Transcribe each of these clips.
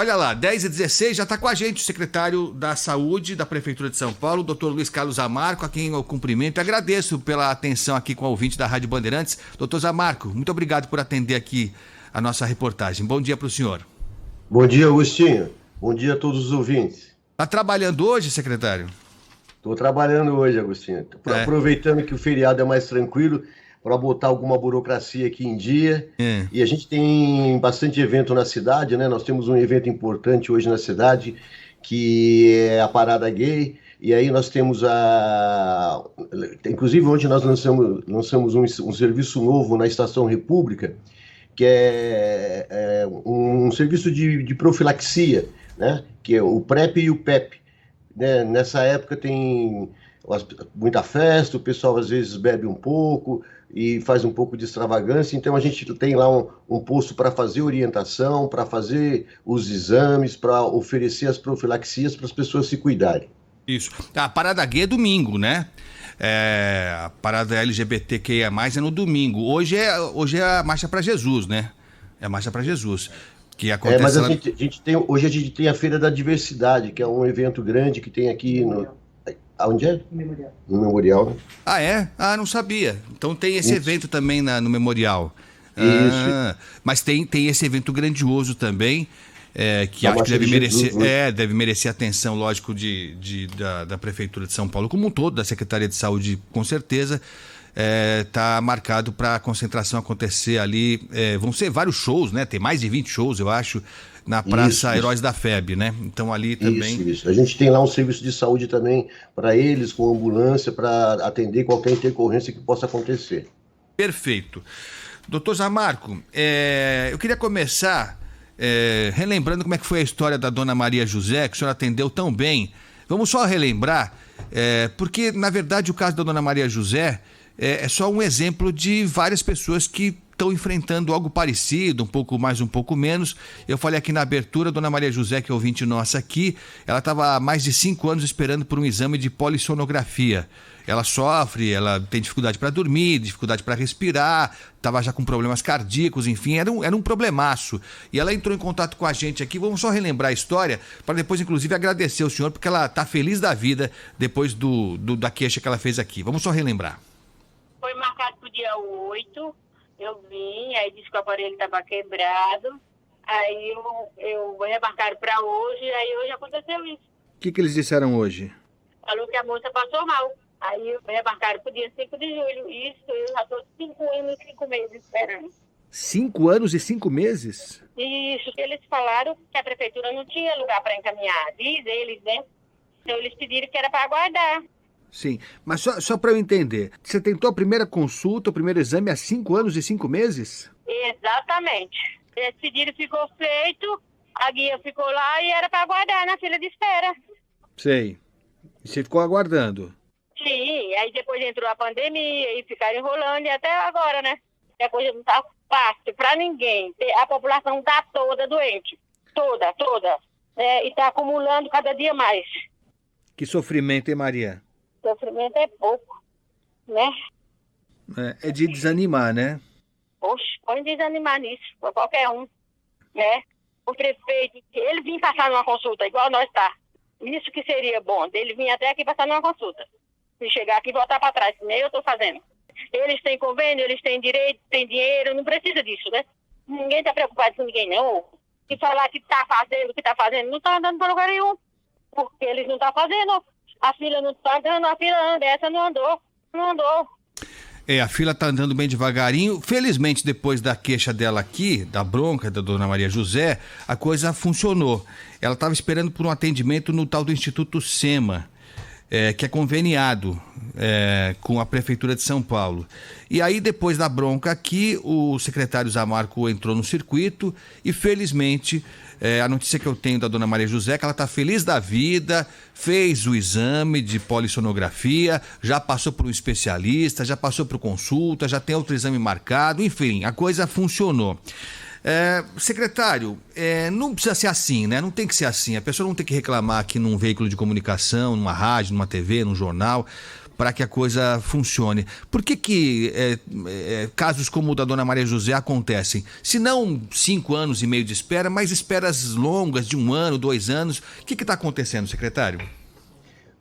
Olha lá, 10h16, já está com a gente o secretário da Saúde da Prefeitura de São Paulo, Dr. Luiz Carlos Zamarco, a quem eu cumprimento e agradeço pela atenção aqui com o ouvinte da Rádio Bandeirantes. Dr. Zamarco, muito obrigado por atender aqui a nossa reportagem. Bom dia para o senhor. Bom dia, Agostinho. Bom dia a todos os ouvintes. Está trabalhando hoje, secretário? Estou trabalhando hoje, Agostinho. Aproveitando que o feriado é mais tranquilo, para botar alguma burocracia aqui em dia. E a gente tem bastante evento na cidade, né? Nós temos um evento importante hoje na cidade, que é a Parada Gay. E aí nós temos Inclusive, ontem nós lançamos um serviço novo na Estação República, que é um serviço de profilaxia, né? Que é o PrEP e o PEP. Né? Nessa época tem muita festa, o pessoal às vezes bebe um pouco e faz um pouco de extravagância, então a gente tem lá um posto para fazer orientação, para fazer os exames, para oferecer as profilaxias para as pessoas se cuidarem. Isso. A Parada Gay é domingo, né? A Parada LGBTQIA+, é no domingo. Hoje é a Marcha para Jesus, né? É a Marcha para Jesus. Que acontece mas hoje a gente tem a Feira da Diversidade, que é um evento grande que tem aqui Aonde é? No Memorial. No Memorial, né? Ah, é? Ah, não sabia. Então tem esse evento também no Memorial. Isso. Mas tem esse evento grandioso também, que acho que deve merecer atenção, lógico, da Prefeitura de São Paulo, como um todo, da Secretaria de Saúde, com certeza. Tá marcado para a concentração acontecer ali. Vão ser vários shows, né? Tem mais de 20 shows, eu acho, na Praça Heróis da FEB, né? Então ali também... Isso. A gente tem lá um serviço de saúde também para eles, com ambulância, para atender qualquer intercorrência que possa acontecer. Perfeito. Doutor Zamarco, eu queria começar relembrando como é que foi a história da Dona Maria José, que o senhor atendeu tão bem. Vamos só relembrar, porque, na verdade, o caso da Dona Maria José é só um exemplo de várias pessoas que estão enfrentando algo parecido, um pouco mais, um pouco menos. Eu falei aqui na abertura, a Dona Maria José, que é ouvinte nossa aqui, ela estava há mais de 5 anos esperando por um exame de polissonografia. Ela sofre, ela tem dificuldade para dormir, dificuldade para respirar, estava já com problemas cardíacos, enfim, era um problemaço. E ela entrou em contato com a gente aqui, vamos só relembrar a história, para depois, inclusive, agradecer ao senhor, porque ela está feliz da vida depois da queixa que ela fez aqui. Vamos só relembrar. Foi marcado para o dia 8, eu vim, aí disse que o aparelho estava quebrado, aí eu remarcaram para hoje, aí hoje aconteceu isso. O que eles disseram hoje? Falou que a moça passou mal, aí remarcaram para o dia 5 de julho, isso, eu já estou 5 anos e 5 meses esperando. 5 anos e 5 meses? Isso, eles falaram que a prefeitura não tinha lugar para encaminhar, diz eles, né? Então eles pediram que era para aguardar. Sim, mas só para eu entender, você tentou a primeira consulta, o primeiro exame há 5 anos e 5 meses? Exatamente. Esse pedido ficou feito, a guia ficou lá e era para aguardar na fila de espera. Sei. E você ficou aguardando? Sim, aí depois entrou a pandemia e ficaram enrolando e até agora, né? A coisa não tá fácil para ninguém. A população tá toda doente. Toda. E tá acumulando cada dia mais. Que sofrimento, hein, Maria? Sofrimento é pouco, né? É de desanimar, né? Poxa, pode desanimar nisso, pra qualquer um, né? O prefeito, ele vinha passar numa consulta, igual nós tá. Isso que seria bom, dele vir até aqui passar numa consulta. Se chegar aqui e voltar para trás, que nem eu tô fazendo. Eles têm convênio, eles têm direito, têm dinheiro, não precisa disso, né? Ninguém tá preocupado com ninguém, não. Se falar que tá fazendo, não tá andando para lugar nenhum. Porque eles não tá fazendo. A fila não tá andando, a fila anda, essa não andou. A fila tá andando bem devagarinho. Felizmente, depois da queixa dela aqui, da bronca da Dona Maria José, a coisa funcionou. Ela estava esperando por um atendimento no tal do Instituto SEMA, que é conveniado com a Prefeitura de São Paulo. E aí, depois da bronca aqui, o secretário Zamarco entrou no circuito e, felizmente, a notícia que eu tenho da Dona Maria José é que ela está feliz da vida, fez o exame de polissonografia, já passou por um especialista, já passou por consulta, já tem outro exame marcado, enfim, a coisa funcionou. Secretário, não precisa ser assim, né? Não tem que ser assim. A pessoa não tem que reclamar aqui num veículo de comunicação, numa rádio, numa TV, num jornal, para que a coisa funcione. Por que casos como o da Dona Maria José acontecem? Se não 5 anos e meio de espera, mas esperas longas de 1 ano, 2 anos. O que está acontecendo, secretário?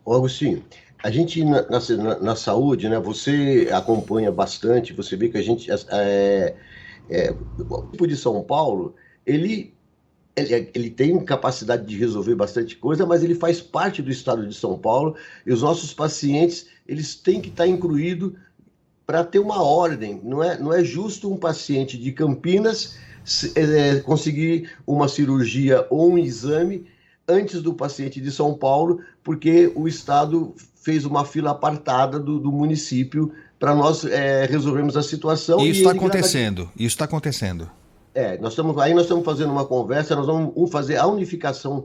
Agostinho, a gente na saúde, né? Você acompanha bastante, você vê que a gente, o tipo de São Paulo, ele tem capacidade de resolver bastante coisa, mas ele faz parte do estado de São Paulo e os nossos pacientes, eles têm que estar incluídos para ter uma ordem. Não é justo um paciente de Campinas conseguir uma cirurgia ou um exame antes do paciente de São Paulo, porque o estado fez uma fila apartada do município para nós resolvermos a situação. Isso está acontecendo, isso está acontecendo. Nós estamos fazendo uma conversa, nós vamos fazer a unificação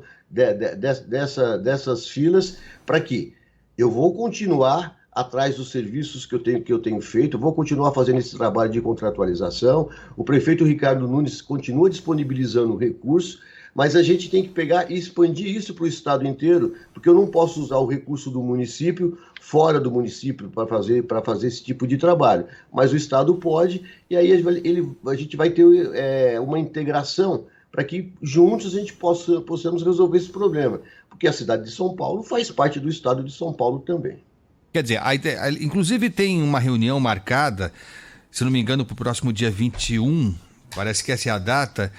dessas filas para que eu vou continuar atrás dos serviços que eu tenho feito, vou continuar fazendo esse trabalho de contratualização. O prefeito Ricardo Nunes continua disponibilizando recursos, mas a gente tem que pegar e expandir isso para o estado inteiro, porque eu não posso usar o recurso do município fora do município para fazer esse tipo de trabalho. Mas o estado pode, e aí a gente vai ter uma integração para que juntos a gente possamos resolver esse problema. Porque a cidade de São Paulo faz parte do estado de São Paulo também. Quer dizer, inclusive tem uma reunião marcada, se não me engano, para o próximo dia 21, parece que essa é a data.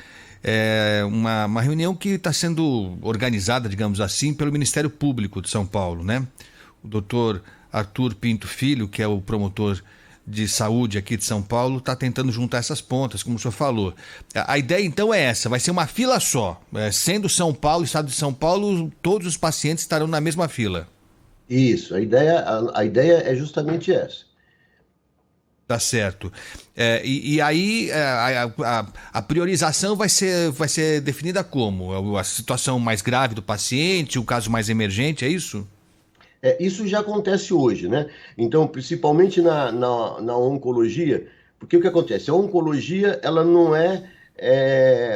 Uma reunião que está sendo organizada, digamos assim, pelo Ministério Público de São Paulo, né? O doutor Arthur Pinto Filho, que é o promotor de saúde aqui de São Paulo, está tentando juntar essas pontas, como o senhor falou. A ideia, então, é essa, vai ser uma fila só. Sendo São Paulo, estado de São Paulo, todos os pacientes estarão na mesma fila. Isso, a ideia é justamente essa. Tá certo. E aí a priorização vai ser definida como? A situação mais grave do paciente, o caso mais emergente, é isso? Isso já acontece hoje, né? Então, principalmente na oncologia, porque o que acontece? A oncologia, ela não é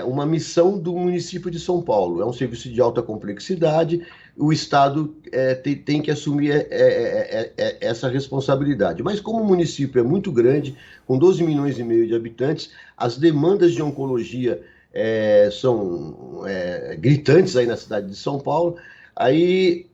uma missão do município de São Paulo, é um serviço de alta complexidade, o Estado tem que assumir essa responsabilidade. Mas como o município é muito grande, com 12 milhões e meio de habitantes, as demandas de oncologia são gritantes aí na cidade de São Paulo, aí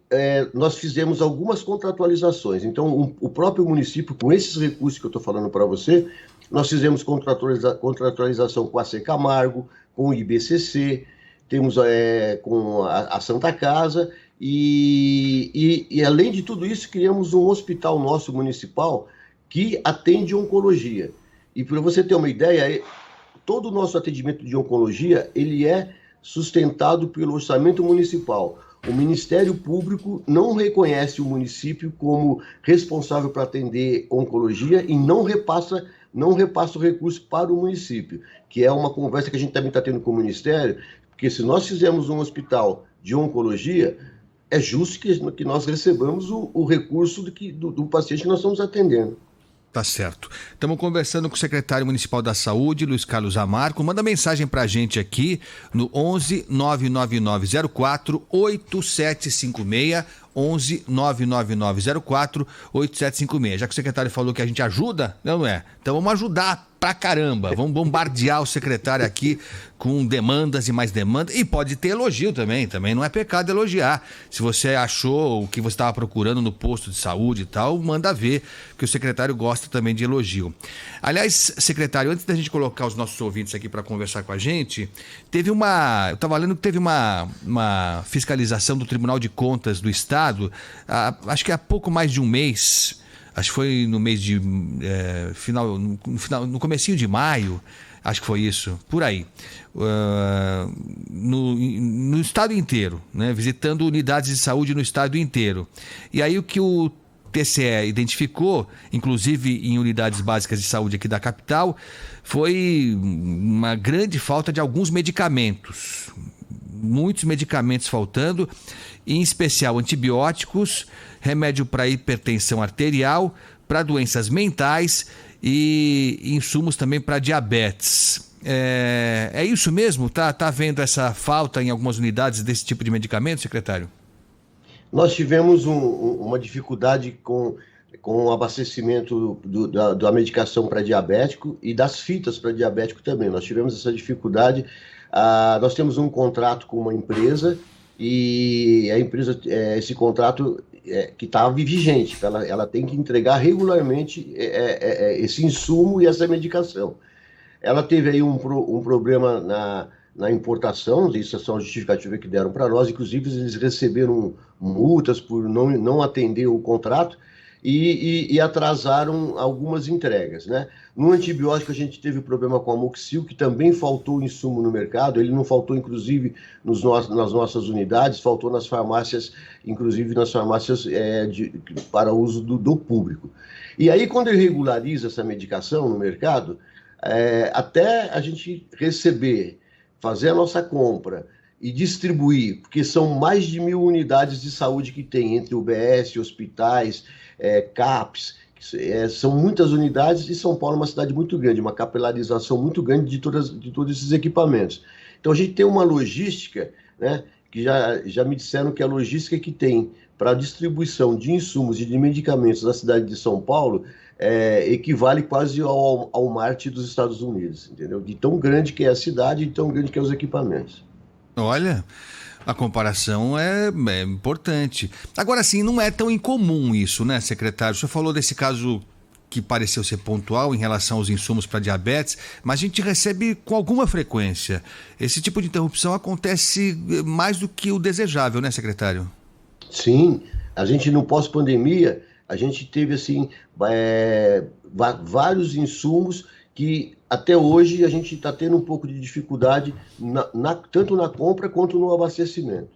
nós fizemos algumas contratualizações. Então, o próprio município, com esses recursos que eu estou falando para você, nós fizemos contratualização com a Camargo, com o IBCC, temos com a Santa Casa, e além de tudo isso, criamos um hospital nosso municipal que atende oncologia. E para você ter uma ideia, todo o nosso atendimento de oncologia, ele é sustentado pelo orçamento municipal. O Ministério Público não reconhece o município como responsável para atender oncologia e não repassa o recurso para o município, que é uma conversa que a gente também está tendo com o Ministério, porque se nós fizermos um hospital de oncologia, é justo que nós recebamos o recurso do paciente que nós estamos atendendo. Tá certo. Estamos conversando com o secretário municipal da Saúde, Luiz Carlos Zamarco. Manda mensagem pra gente aqui no 11 99904 8756, 11 99904 8756. Já que o secretário falou que a gente ajuda, não é? Então vamos ajudar pra caramba. Vamos bombardear o secretário aqui com demandas e mais demandas. E pode ter elogio também não é pecado elogiar. Se você achou o que você estava procurando no posto de saúde e tal, manda ver, que o secretário gosta também de elogio. Aliás, secretário, antes da gente colocar os nossos ouvintes aqui para conversar com a gente, eu estava lendo que teve uma fiscalização do Tribunal de Contas do Estado, acho que há pouco mais de um mês, acho que foi no mês de no comecinho de maio, acho que foi isso, por aí, no estado inteiro, né, visitando unidades de saúde no estado inteiro. E aí o que o TCE identificou, inclusive em unidades básicas de saúde aqui da capital, foi uma grande falta de alguns medicamentos, muitos medicamentos faltando, em especial antibióticos, remédio para hipertensão arterial, para doenças mentais e insumos também para diabetes. É isso mesmo? Tá havendo essa falta em algumas unidades desse tipo de medicamento, secretário? Nós tivemos uma dificuldade com com o abastecimento da medicação para diabético e das fitas para diabético também. Nós tivemos essa dificuldade. Nós temos um contrato com uma empresa e a empresa, esse contrato que está vigente, ela tem que entregar regularmente esse insumo e essa medicação. Ela teve aí um problema na importação, isso é só uma justificativa que deram para nós, inclusive eles receberam multas por não atender o contrato e atrasaram algumas entregas, né? No antibiótico a gente teve problema com a Amoxil, que também faltou insumo no mercado, ele não faltou inclusive nas nossas unidades, faltou nas farmácias, inclusive nas farmácias para uso do público. E aí quando ele regulariza essa medicação no mercado, até a gente receber, fazer a nossa compra e distribuir, porque são mais de 1.000 unidades de saúde que tem, entre UBS, hospitais, CAPs, são muitas unidades, e São Paulo é uma cidade muito grande, uma capilarização muito grande de todos esses equipamentos. Então a gente tem uma logística, né, que já me disseram que a logística que tem para a distribuição de insumos e de medicamentos na cidade de São Paulo equivale quase ao Walmart dos Estados Unidos, entendeu? De tão grande que é a cidade e tão grande que é os equipamentos. Olha, a comparação é importante. Agora, sim, não é tão incomum isso, né, secretário? O senhor falou desse caso que pareceu ser pontual em relação aos insumos para diabetes, mas a gente recebe com alguma frequência. Esse tipo de interrupção acontece mais do que o desejável, né, secretário? Sim, a gente no pós-pandemia, a gente teve assim, vários insumos que até hoje a gente está tendo um pouco de dificuldade tanto na compra quanto no abastecimento.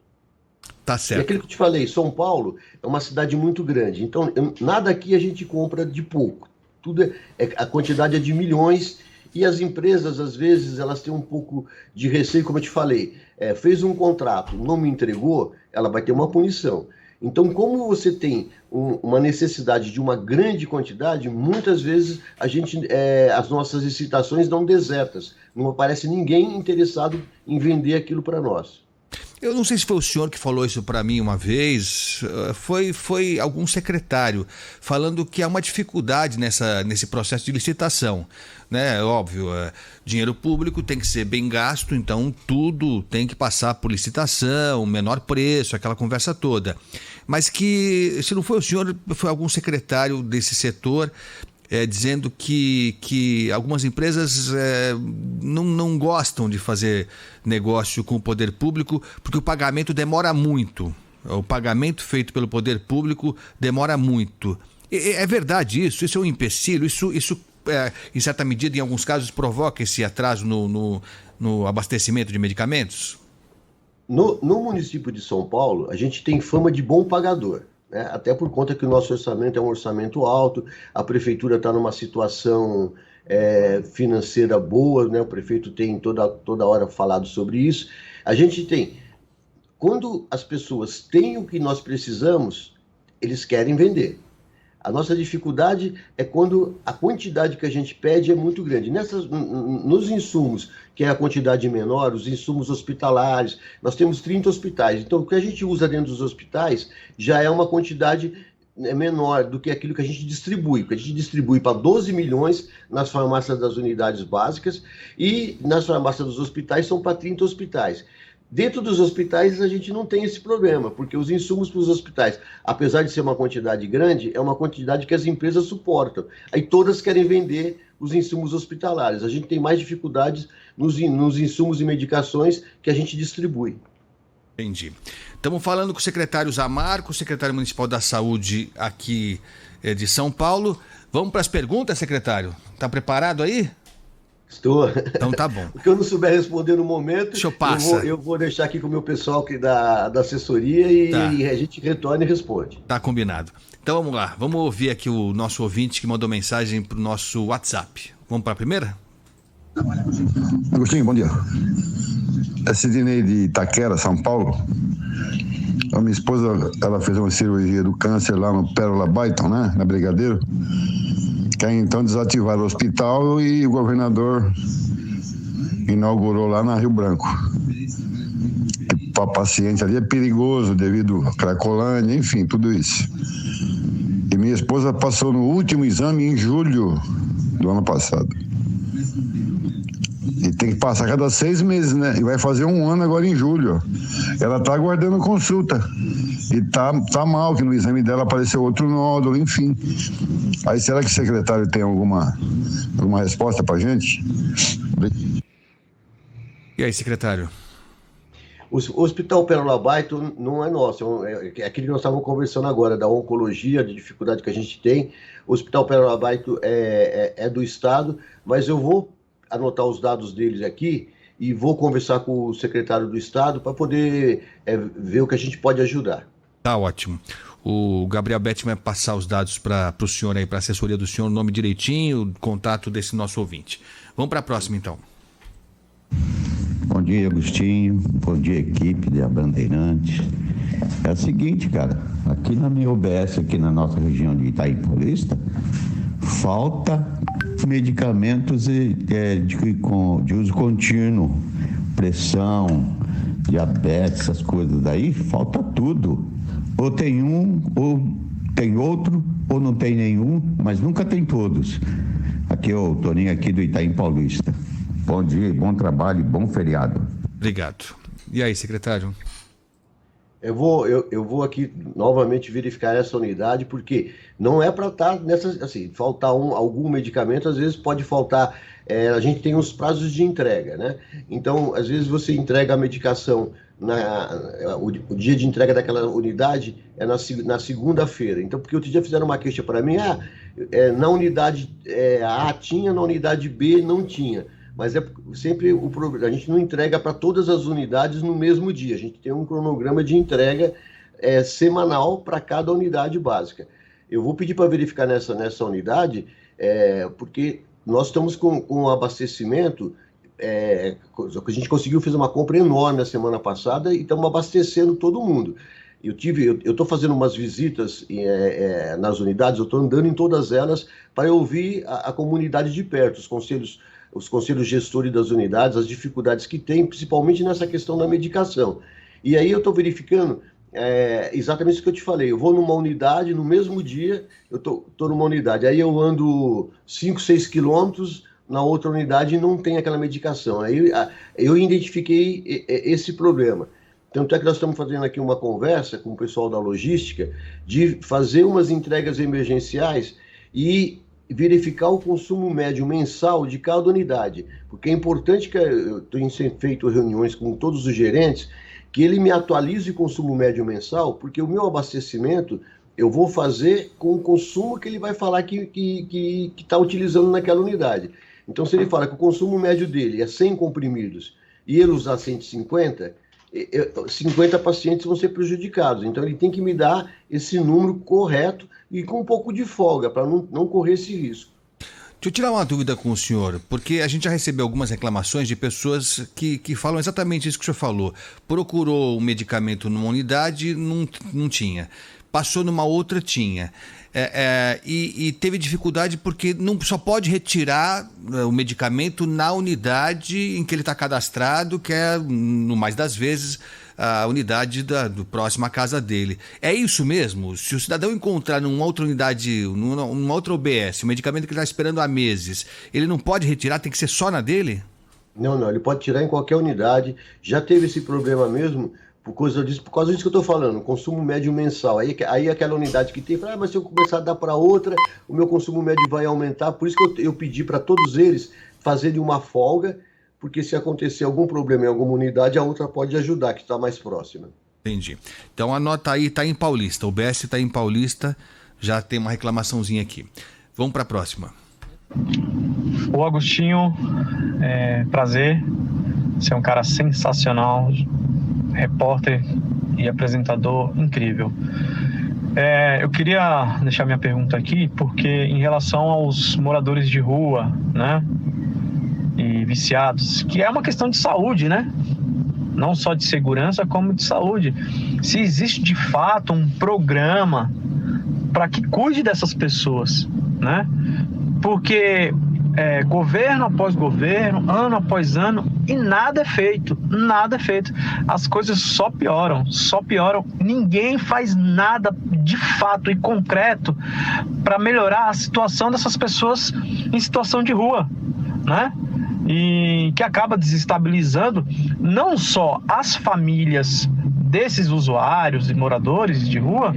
Tá certo. E aquilo que eu te falei, São Paulo é uma cidade muito grande, então nada aqui a gente compra de pouco. Tudo a quantidade é de milhões, e as empresas, às vezes, elas têm um pouco de receio, como eu te falei. Fez um contrato, não me entregou, ela vai ter uma punição. Então, como você tem uma necessidade de uma grande quantidade, muitas vezes as nossas licitações dão desertas. Não aparece ninguém interessado em vender aquilo para nós. Eu não sei se foi o senhor que falou isso para mim uma vez, foi algum secretário falando que há uma dificuldade nesse processo de licitação, né? Óbvio, dinheiro público tem que ser bem gasto, então tudo tem que passar por licitação, menor preço, aquela conversa toda. Mas que, se não foi o senhor, foi algum secretário desse setor dizendo que algumas empresas não gostam de fazer negócio com o poder público porque o pagamento demora muito. O pagamento feito pelo poder público demora muito. É verdade isso? Isso é um empecilho? Isso em certa medida, em alguns casos, provoca esse atraso no abastecimento de medicamentos? No município de São Paulo, a gente tem fama de bom pagador. Até por conta que o nosso orçamento é um orçamento alto, a prefeitura está numa situação financeira boa, né? O prefeito tem toda hora falado sobre isso. A gente tem, quando as pessoas têm o que nós precisamos, eles querem vender. A nossa dificuldade é quando a quantidade que a gente pede é muito grande. Nos insumos, que é a quantidade menor, os insumos hospitalares, nós temos 30 hospitais. Então, o que a gente usa dentro dos hospitais já é uma quantidade menor do que aquilo que a gente distribui. Porque a gente distribui para 12 milhões nas farmácias das unidades básicas e nas farmácias dos hospitais são para 30 hospitais. Dentro dos hospitais a gente não tem esse problema, porque os insumos para os hospitais, apesar de ser uma quantidade grande, é uma quantidade que as empresas suportam. Aí todas querem vender os insumos hospitalares. A gente tem mais dificuldades nos insumos e medicações que a gente distribui. Entendi. Estamos falando com o secretário Zamarco, secretário municipal da saúde aqui de São Paulo. Vamos para as perguntas, secretário? Está preparado aí? Estou. Então tá bom. O que eu não souber responder no momento, eu vou deixar aqui com o meu pessoal da assessoria e a gente retorna e responde. Tá combinado. Então vamos lá, vamos ouvir aqui o nosso ouvinte que mandou mensagem pro nosso WhatsApp. Vamos para a primeira? Agostinho, bom dia. É Sidney de Itaquera, São Paulo. A minha esposa, ela fez uma cirurgia do câncer lá no Pérola Byton, né, na Brigadeiro. Quer então desativar o hospital e o governador inaugurou lá na Rio Branco. Para paciente ali é perigoso devido à Cracolândia, enfim, tudo isso. E minha esposa passou no último exame em julho do ano passado. E tem que passar cada 6 meses, né? E vai fazer 1 ano agora em julho. Ela tá aguardando consulta. E tá mal, que no exame dela apareceu outro nódulo, enfim. Aí será que o secretário tem alguma resposta pra gente? E aí, secretário? O Hospital Pérola Baito não é nosso, é aquele que nós estávamos conversando agora, da oncologia, de dificuldade que a gente tem. O Hospital Pérola Baito é do Estado, mas eu vou anotar os dados deles aqui e vou conversar com o secretário do Estado para poder ver o que a gente pode ajudar. Tá ótimo. O Gabriel Betti vai passar os dados para o senhor aí, para a assessoria do senhor, o nome direitinho, o contato desse nosso ouvinte. Vamos para a próxima, então. Bom dia, Agostinho. Bom dia, equipe da Bandeirantes. É o seguinte, cara, aqui na minha UBS, aqui na nossa região de Itaim Paulista, falta medicamentos de uso contínuo, pressão, diabetes, essas coisas daí, falta tudo. Ou tem um, ou tem outro, ou não tem nenhum, mas nunca tem todos. Aqui é o Toninho aqui do Itaim Paulista. Bom dia, bom trabalho, bom feriado. Obrigado. E aí, secretário? Eu vou aqui novamente verificar essa unidade, porque não é para estar nessas, assim, faltar algum medicamento, às vezes pode faltar, a gente tem os prazos de entrega, né? Então, às vezes você entrega a medicação, o dia de entrega daquela unidade é na segunda-feira. Então, porque outro dia fizeram uma queixa para mim, na unidade A tinha, na unidade B não tinha. Mas é sempre o problema. A gente não entrega para todas as unidades no mesmo dia. A gente tem um cronograma de entrega semanal para cada unidade básica. Eu vou pedir para verificar nessa unidade, porque nós estamos com abastecimento. A gente conseguiu fazer uma compra enorme na semana passada e estamos abastecendo todo mundo. Eu estou fazendo umas visitas nas unidades, eu estou andando em todas elas para eu ouvir a comunidade de perto, os conselhos gestores das unidades, as dificuldades que tem, principalmente nessa questão da medicação. E aí eu estou verificando exatamente isso que eu te falei. Eu vou numa unidade, no mesmo dia, eu estou numa unidade, aí eu ando 5, 6 quilômetros, na outra unidade não tem aquela medicação. Aí eu identifiquei esse problema. Tanto é que nós estamos fazendo aqui uma conversa com o pessoal da logística de fazer umas entregas emergenciais e verificar o consumo médio mensal de cada unidade, porque é importante que eu tenha feito reuniões com todos os gerentes, que ele me atualize o consumo médio mensal, porque o meu abastecimento eu vou fazer com o consumo que ele vai falar que está utilizando naquela unidade. Então, se ele fala que o consumo médio dele é 100 comprimidos e ele usar 150, 50 pacientes vão ser prejudicados. Então, ele tem que me dar esse número correto e com um pouco de folga, para não correr esse risco. Deixa eu tirar uma dúvida com o senhor, porque a gente já recebeu algumas reclamações de pessoas que falam exatamente isso que o senhor falou. Procurou um medicamento numa unidade, não tinha. Passou numa outra, tinha. E teve dificuldade porque não só pode retirar o medicamento na unidade em que ele está cadastrado, que é, no mais das vezes, a unidade do próximo à casa dele. É isso mesmo? Se o cidadão encontrar numa outra unidade, numa outra UBS, o medicamento que ele está esperando há meses, ele não pode retirar, tem que ser só na dele? Não, ele pode tirar em qualquer unidade. Já teve esse problema mesmo, por causa disso que eu estou falando, consumo médio mensal. Aí aquela unidade que tem, fala, mas se eu começar a dar para outra, o meu consumo médio vai aumentar. Por isso que eu pedi para todos eles fazerem uma folga, porque se acontecer algum problema em alguma unidade, a outra pode ajudar, que está mais próxima. Entendi. Então anota aí, está em Paulista. O BS está em Paulista, já tem uma reclamaçãozinha aqui. Vamos para a próxima. O Agostinho, prazer. Você é um cara sensacional, repórter e apresentador incrível. Eu queria deixar minha pergunta aqui, porque em relação aos moradores de rua, né, e viciados, que é uma questão de saúde, né? Não só de segurança, como de saúde. Se existe de fato um programa para que cuide dessas pessoas, né? Porque governo após governo, ano após ano, e nada é feito. As coisas só pioram. Ninguém faz nada de fato e concreto para melhorar a situação dessas pessoas em situação de rua, né? E que acaba desestabilizando não só as famílias desses usuários e moradores de rua,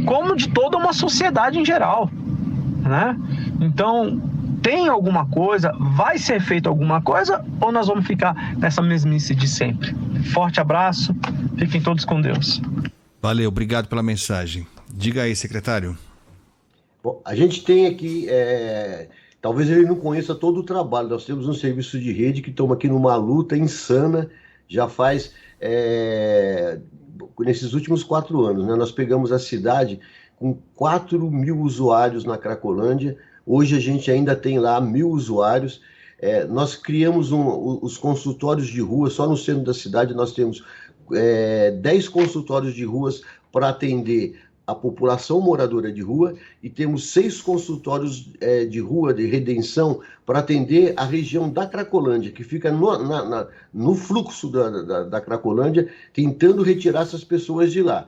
como de toda uma sociedade em geral, né? Então, tem alguma coisa, vai ser feito alguma coisa, ou nós vamos ficar nessa mesmice de sempre? Forte abraço, fiquem todos com Deus. Valeu, obrigado pela mensagem. Diga aí, secretário. Bom, a gente tem aqui, talvez ele não conheça todo o trabalho, nós temos um serviço de rede que estamos aqui numa luta insana, já faz, nesses últimos 4 anos, né? Nós pegamos a cidade com 4.000 usuários na Cracolândia. Hoje a gente ainda tem lá 1.000 usuários. Nós criamos os consultórios de rua, só no centro da cidade nós temos 10 consultórios de ruas para atender a população moradora de rua, e temos 6 consultórios de rua de redenção para atender a região da Cracolândia, que fica no fluxo da Cracolândia, tentando retirar essas pessoas de lá.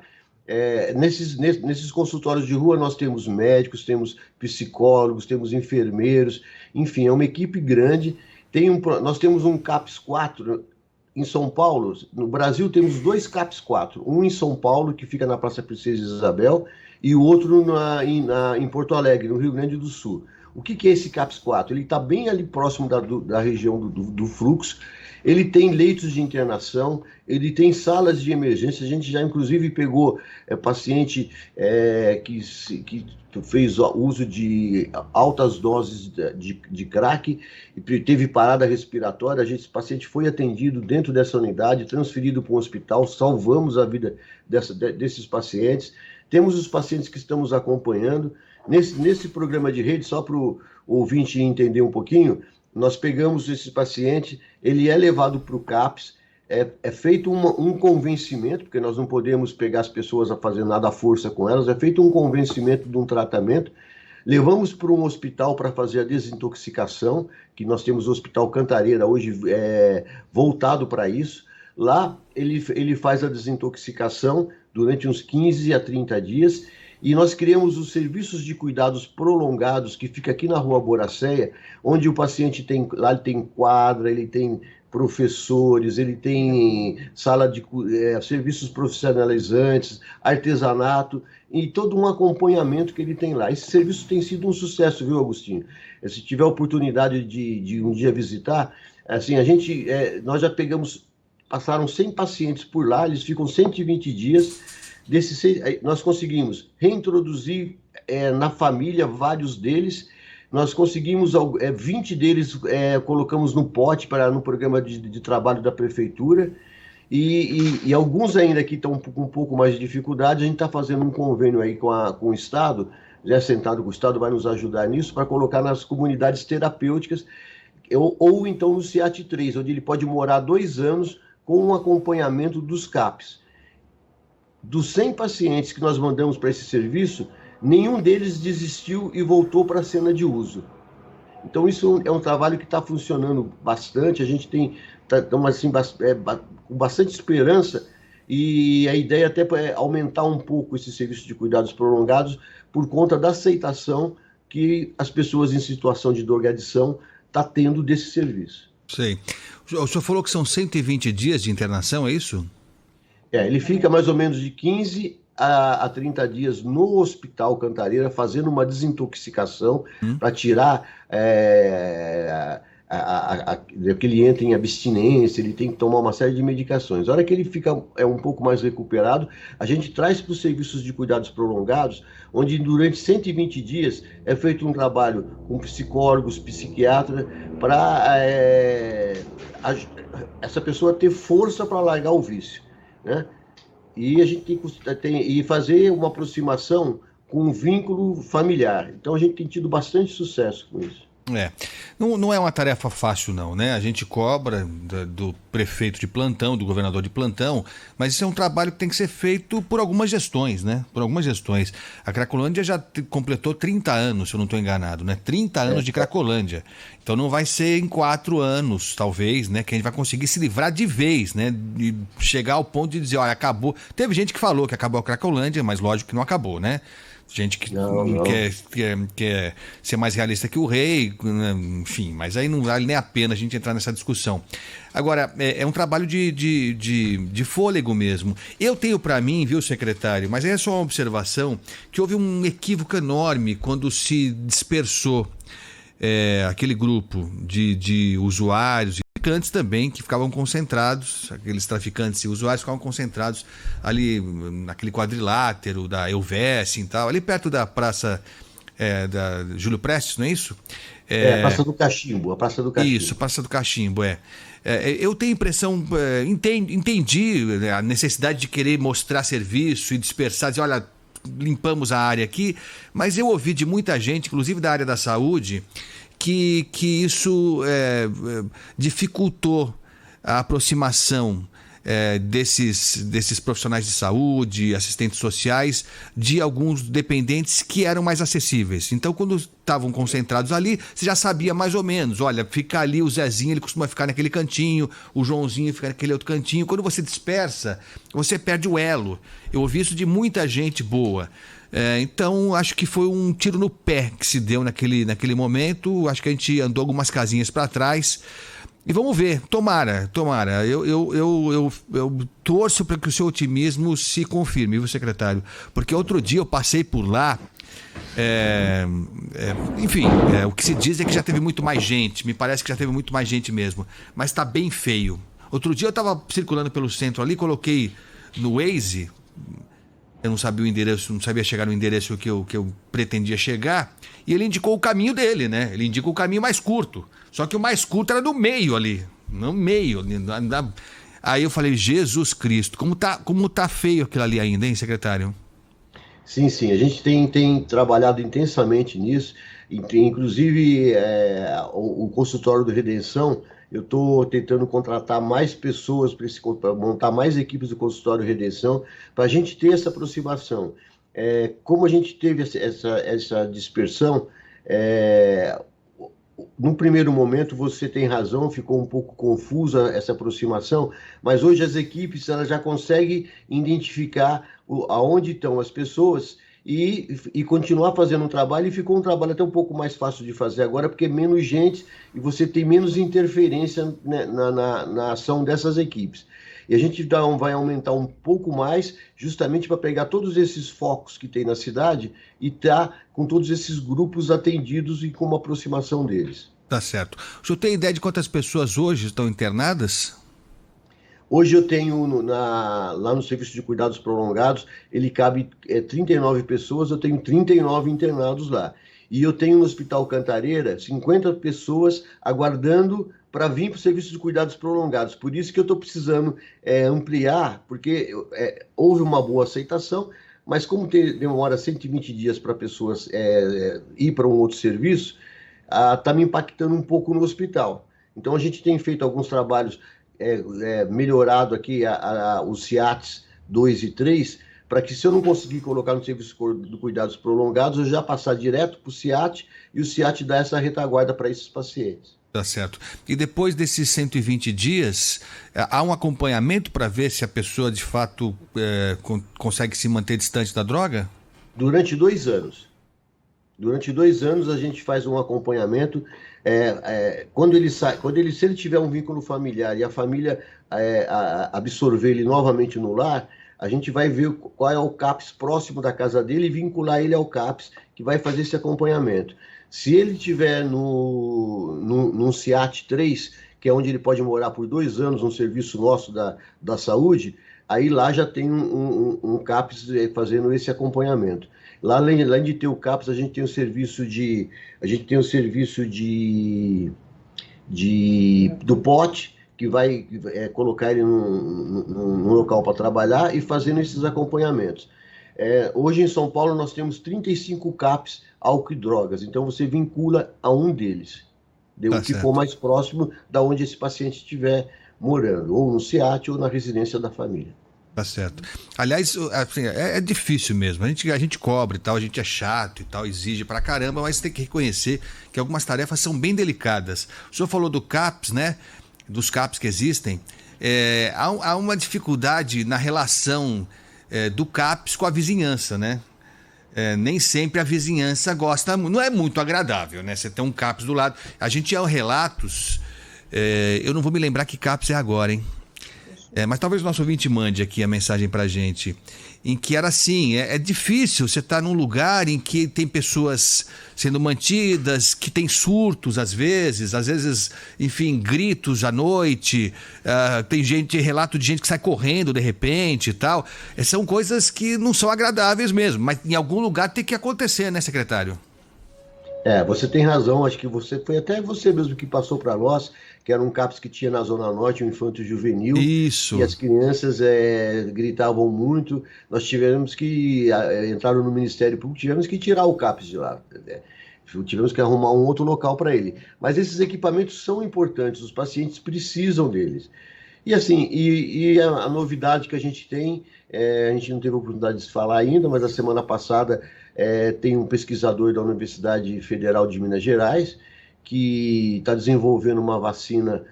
Nesses consultórios de rua nós temos médicos, temos psicólogos, temos enfermeiros, enfim, é uma equipe grande. Nós temos um CAPS 4 em São Paulo. No Brasil temos 2 CAPS 4, um em São Paulo, que fica na Praça Princesa Isabel, e o outro em Porto Alegre, no Rio Grande do Sul. O que é esse CAPS 4? Ele está bem ali próximo da região do fluxo. Ele tem leitos de internação, ele tem salas de emergência. A gente já, inclusive, pegou paciente que fez uso de altas doses de crack e teve parada respiratória. Esse paciente foi atendido dentro dessa unidade, transferido para um hospital, salvamos a vida desses pacientes. Temos os pacientes que estamos acompanhando. Nesse programa de rede, só para o ouvinte entender um pouquinho, nós pegamos esse paciente, ele é levado para o CAPS, é feito um convencimento, porque nós não podemos pegar as pessoas a fazer nada à força com elas, é feito um convencimento de um tratamento, levamos para um hospital para fazer a desintoxicação, que nós temos o Hospital Cantareira hoje voltado para isso. Lá ele faz a desintoxicação durante uns 15 a 30 dias, e nós criamos os serviços de cuidados prolongados, que fica aqui na Rua Boracéia, onde o paciente tem quadra, ele tem professores, ele tem sala de serviços profissionalizantes, artesanato, e todo um acompanhamento que ele tem lá. Esse serviço tem sido um sucesso, viu, Agostinho? Se tiver a oportunidade de um dia visitar, assim, nós já passaram 100 pacientes por lá, eles ficam 120 dias. Nós conseguimos reintroduzir na família vários deles, nós conseguimos 20 deles, colocamos no pote no programa de trabalho da prefeitura, e alguns ainda que estão com um pouco mais de dificuldade. A gente está fazendo um convênio aí com o Estado, já sentado com o Estado, vai nos ajudar nisso, para colocar nas comunidades terapêuticas, ou então no CIAT 3, onde ele pode morar 2 anos com um acompanhamento dos CAPs. Dos 100 pacientes que nós mandamos para esse serviço, nenhum deles desistiu e voltou para a cena de uso. Então isso é um trabalho que está funcionando bastante, a gente estamos assim, com bastante esperança, e a ideia até é aumentar um pouco esse serviço de cuidados prolongados por conta da aceitação que as pessoas em situação de drogadição estão tendo desse serviço. Sei. O senhor falou que são 120 dias de internação, é isso? Ele fica mais ou menos de 15 a 30 dias no Hospital Cantareira, fazendo uma desintoxicação para tirar que ele entra em abstinência, ele tem que tomar uma série de medicações. A hora que ele fica um pouco mais recuperado, a gente traz para os serviços de cuidados prolongados, onde durante 120 dias é feito um trabalho com psicólogos, psiquiatras, para essa pessoa ter força para largar o vício, né? E a gente tem fazer uma aproximação com um vínculo familiar. Então a gente tem tido bastante sucesso com isso. Não é uma tarefa fácil não, né? A gente cobra do prefeito de plantão, do governador de plantão, mas isso é um trabalho que tem que ser feito por algumas gestões, né? Por algumas gestões. A Cracolândia já completou 30 anos, se eu não estou enganado, né? 30 anos de Cracolândia. Então não vai ser em 4 anos, talvez, né? Que a gente vai conseguir se livrar de vez, né? E chegar ao ponto de dizer, olha, acabou. Teve gente que falou que acabou a Cracolândia, mas lógico que não acabou, né? Gente que não. Quer ser mais realista que o rei, enfim, mas aí não vale nem a pena a gente entrar nessa discussão. Agora, é um trabalho de fôlego mesmo. Eu tenho para mim, viu, secretário, mas aí é só uma observação, que houve um equívoco enorme quando se dispersou aquele grupo de usuários e traficantes também, que ficavam concentrados, aqueles traficantes e usuários ficavam concentrados ali naquele quadrilátero da Elvesse e tal, ali perto da praça da Júlio Prestes, não é isso? A Praça do Cachimbo, Isso, Praça do Cachimbo, eu tenho a impressão, entendi a necessidade de querer mostrar serviço e dispersar, dizer, olha, limpamos a área aqui, mas eu ouvi de muita gente, inclusive da área da saúde, que isso dificultou a aproximação desses profissionais de saúde, assistentes sociais, de alguns dependentes que eram mais acessíveis. Então, quando estavam concentrados ali, você já sabia mais ou menos, olha, fica ali o Zezinho, ele costuma ficar naquele cantinho, o Joãozinho fica naquele outro cantinho. Quando você dispersa, você perde o elo. Eu ouvi isso de muita gente boa. Então, acho que foi um tiro no pé que se deu naquele momento. Acho que a gente andou algumas casinhas para trás. E vamos ver, tomara. Eu torço para que o seu otimismo se confirme, viu, secretário? Porque outro dia eu passei por lá. Enfim, o que se diz é que já teve muito mais gente. Me parece que já teve muito mais gente mesmo. Mas está bem feio. Outro dia eu estava circulando pelo centro ali, coloquei no Waze. Eu não sabia o endereço, não sabia chegar no endereço que eu pretendia chegar. E ele indicou o caminho dele, né? Ele indica o caminho mais curto. Só que o mais curto era no meio ali. No meio. Aí eu falei, Jesus Cristo, como tá feio aquilo ali ainda, hein, secretário? Sim. A gente tem trabalhado intensamente nisso. Inclusive, o consultório do Redenção, eu estou tentando contratar mais pessoas para montar mais equipes do consultório Redenção, para a gente ter essa aproximação. Como a gente teve essa dispersão, no primeiro momento você tem razão, ficou um pouco confusa essa aproximação, mas hoje as equipes elas já conseguem identificar aonde estão as pessoas e continuar fazendo um trabalho, e ficou um trabalho até um pouco mais fácil de fazer agora, porque é menos gente e você tem menos interferência, né, na ação dessas equipes. E a gente vai aumentar um pouco mais, justamente para pegar todos esses focos que tem na cidade e estar com todos esses grupos atendidos e com uma aproximação deles. Tá certo. O senhor tem ideia de quantas pessoas hoje estão internadas? Hoje eu tenho, lá no Serviço de Cuidados Prolongados, ele cabe 39 pessoas, eu tenho 39 internados lá. E eu tenho no Hospital Cantareira 50 pessoas aguardando para vir para o Serviço de Cuidados Prolongados. Por isso que eu estou precisando ampliar, porque houve uma boa aceitação, mas como demora 120 dias para pessoas ir para um outro serviço, está me impactando um pouco no hospital. Então a gente tem feito alguns trabalhos, melhorado aqui os CIATs 2 e 3, para que, se eu não conseguir colocar no Serviço de Cuidados Prolongados, eu já passar direto para o CIAT e o CIAT dá essa retaguarda para esses pacientes. Tá certo. E depois desses 120 dias, há um acompanhamento para ver se a pessoa de fato consegue se manter distante da droga? Durante 2 anos. Durante 2 anos a gente faz um acompanhamento. Se ele tiver um vínculo familiar e a família absorver ele novamente no lar, a gente vai ver qual é o CAPS próximo da casa dele e vincular ele ao CAPS, que vai fazer esse acompanhamento. Se ele estiver num CIAT 3, que é onde ele pode morar por 2 anos, um serviço nosso da saúde, aí lá já tem um CAPS fazendo esse acompanhamento. Lá, além de ter o CAPS, a gente tem o serviço do POT, que vai colocar ele num local para trabalhar e fazendo esses acompanhamentos. Hoje em São Paulo nós temos 35 CAPs álcool e drogas, então você vincula a um deles, o que for mais próximo da onde esse paciente estiver morando, ou no SEAT ou na residência da família. Tá certo. Aliás, assim, é difícil mesmo. A gente cobra e tal, a gente é chato e tal, exige pra caramba, mas tem que reconhecer que algumas tarefas são bem delicadas. O senhor falou do CAPS, né? Dos CAPS que existem. Há uma dificuldade na relação do CAPS com a vizinhança, né? Nem sempre a vizinhança gosta, não é muito agradável, né? Você tem um CAPS do lado. A gente há relatos, eu não vou me lembrar que CAPS é agora, hein? Mas talvez o nosso ouvinte mande aqui a mensagem pra gente, em que era assim, é difícil você estar num lugar em que tem pessoas sendo mantidas, que tem surtos às vezes, enfim, gritos à noite, tem relato de gente que sai correndo de repente e tal. São coisas que não são agradáveis mesmo, mas em algum lugar tem que acontecer, né, secretário? Você tem razão, acho que foi até você mesmo que passou para nós, que era um CAPS que tinha na Zona Norte, um infanto juvenil. Isso. E as crianças gritavam muito. Nós tivemos que, entraram no Ministério Público, tivemos que tirar o CAPS de lá. Tivemos que arrumar um outro local para ele. Mas esses equipamentos são importantes, os pacientes precisam deles. E assim, a novidade que a gente tem, a gente não teve a oportunidade de falar ainda, mas a semana passada tem um pesquisador da Universidade Federal de Minas Gerais que está desenvolvendo uma vacina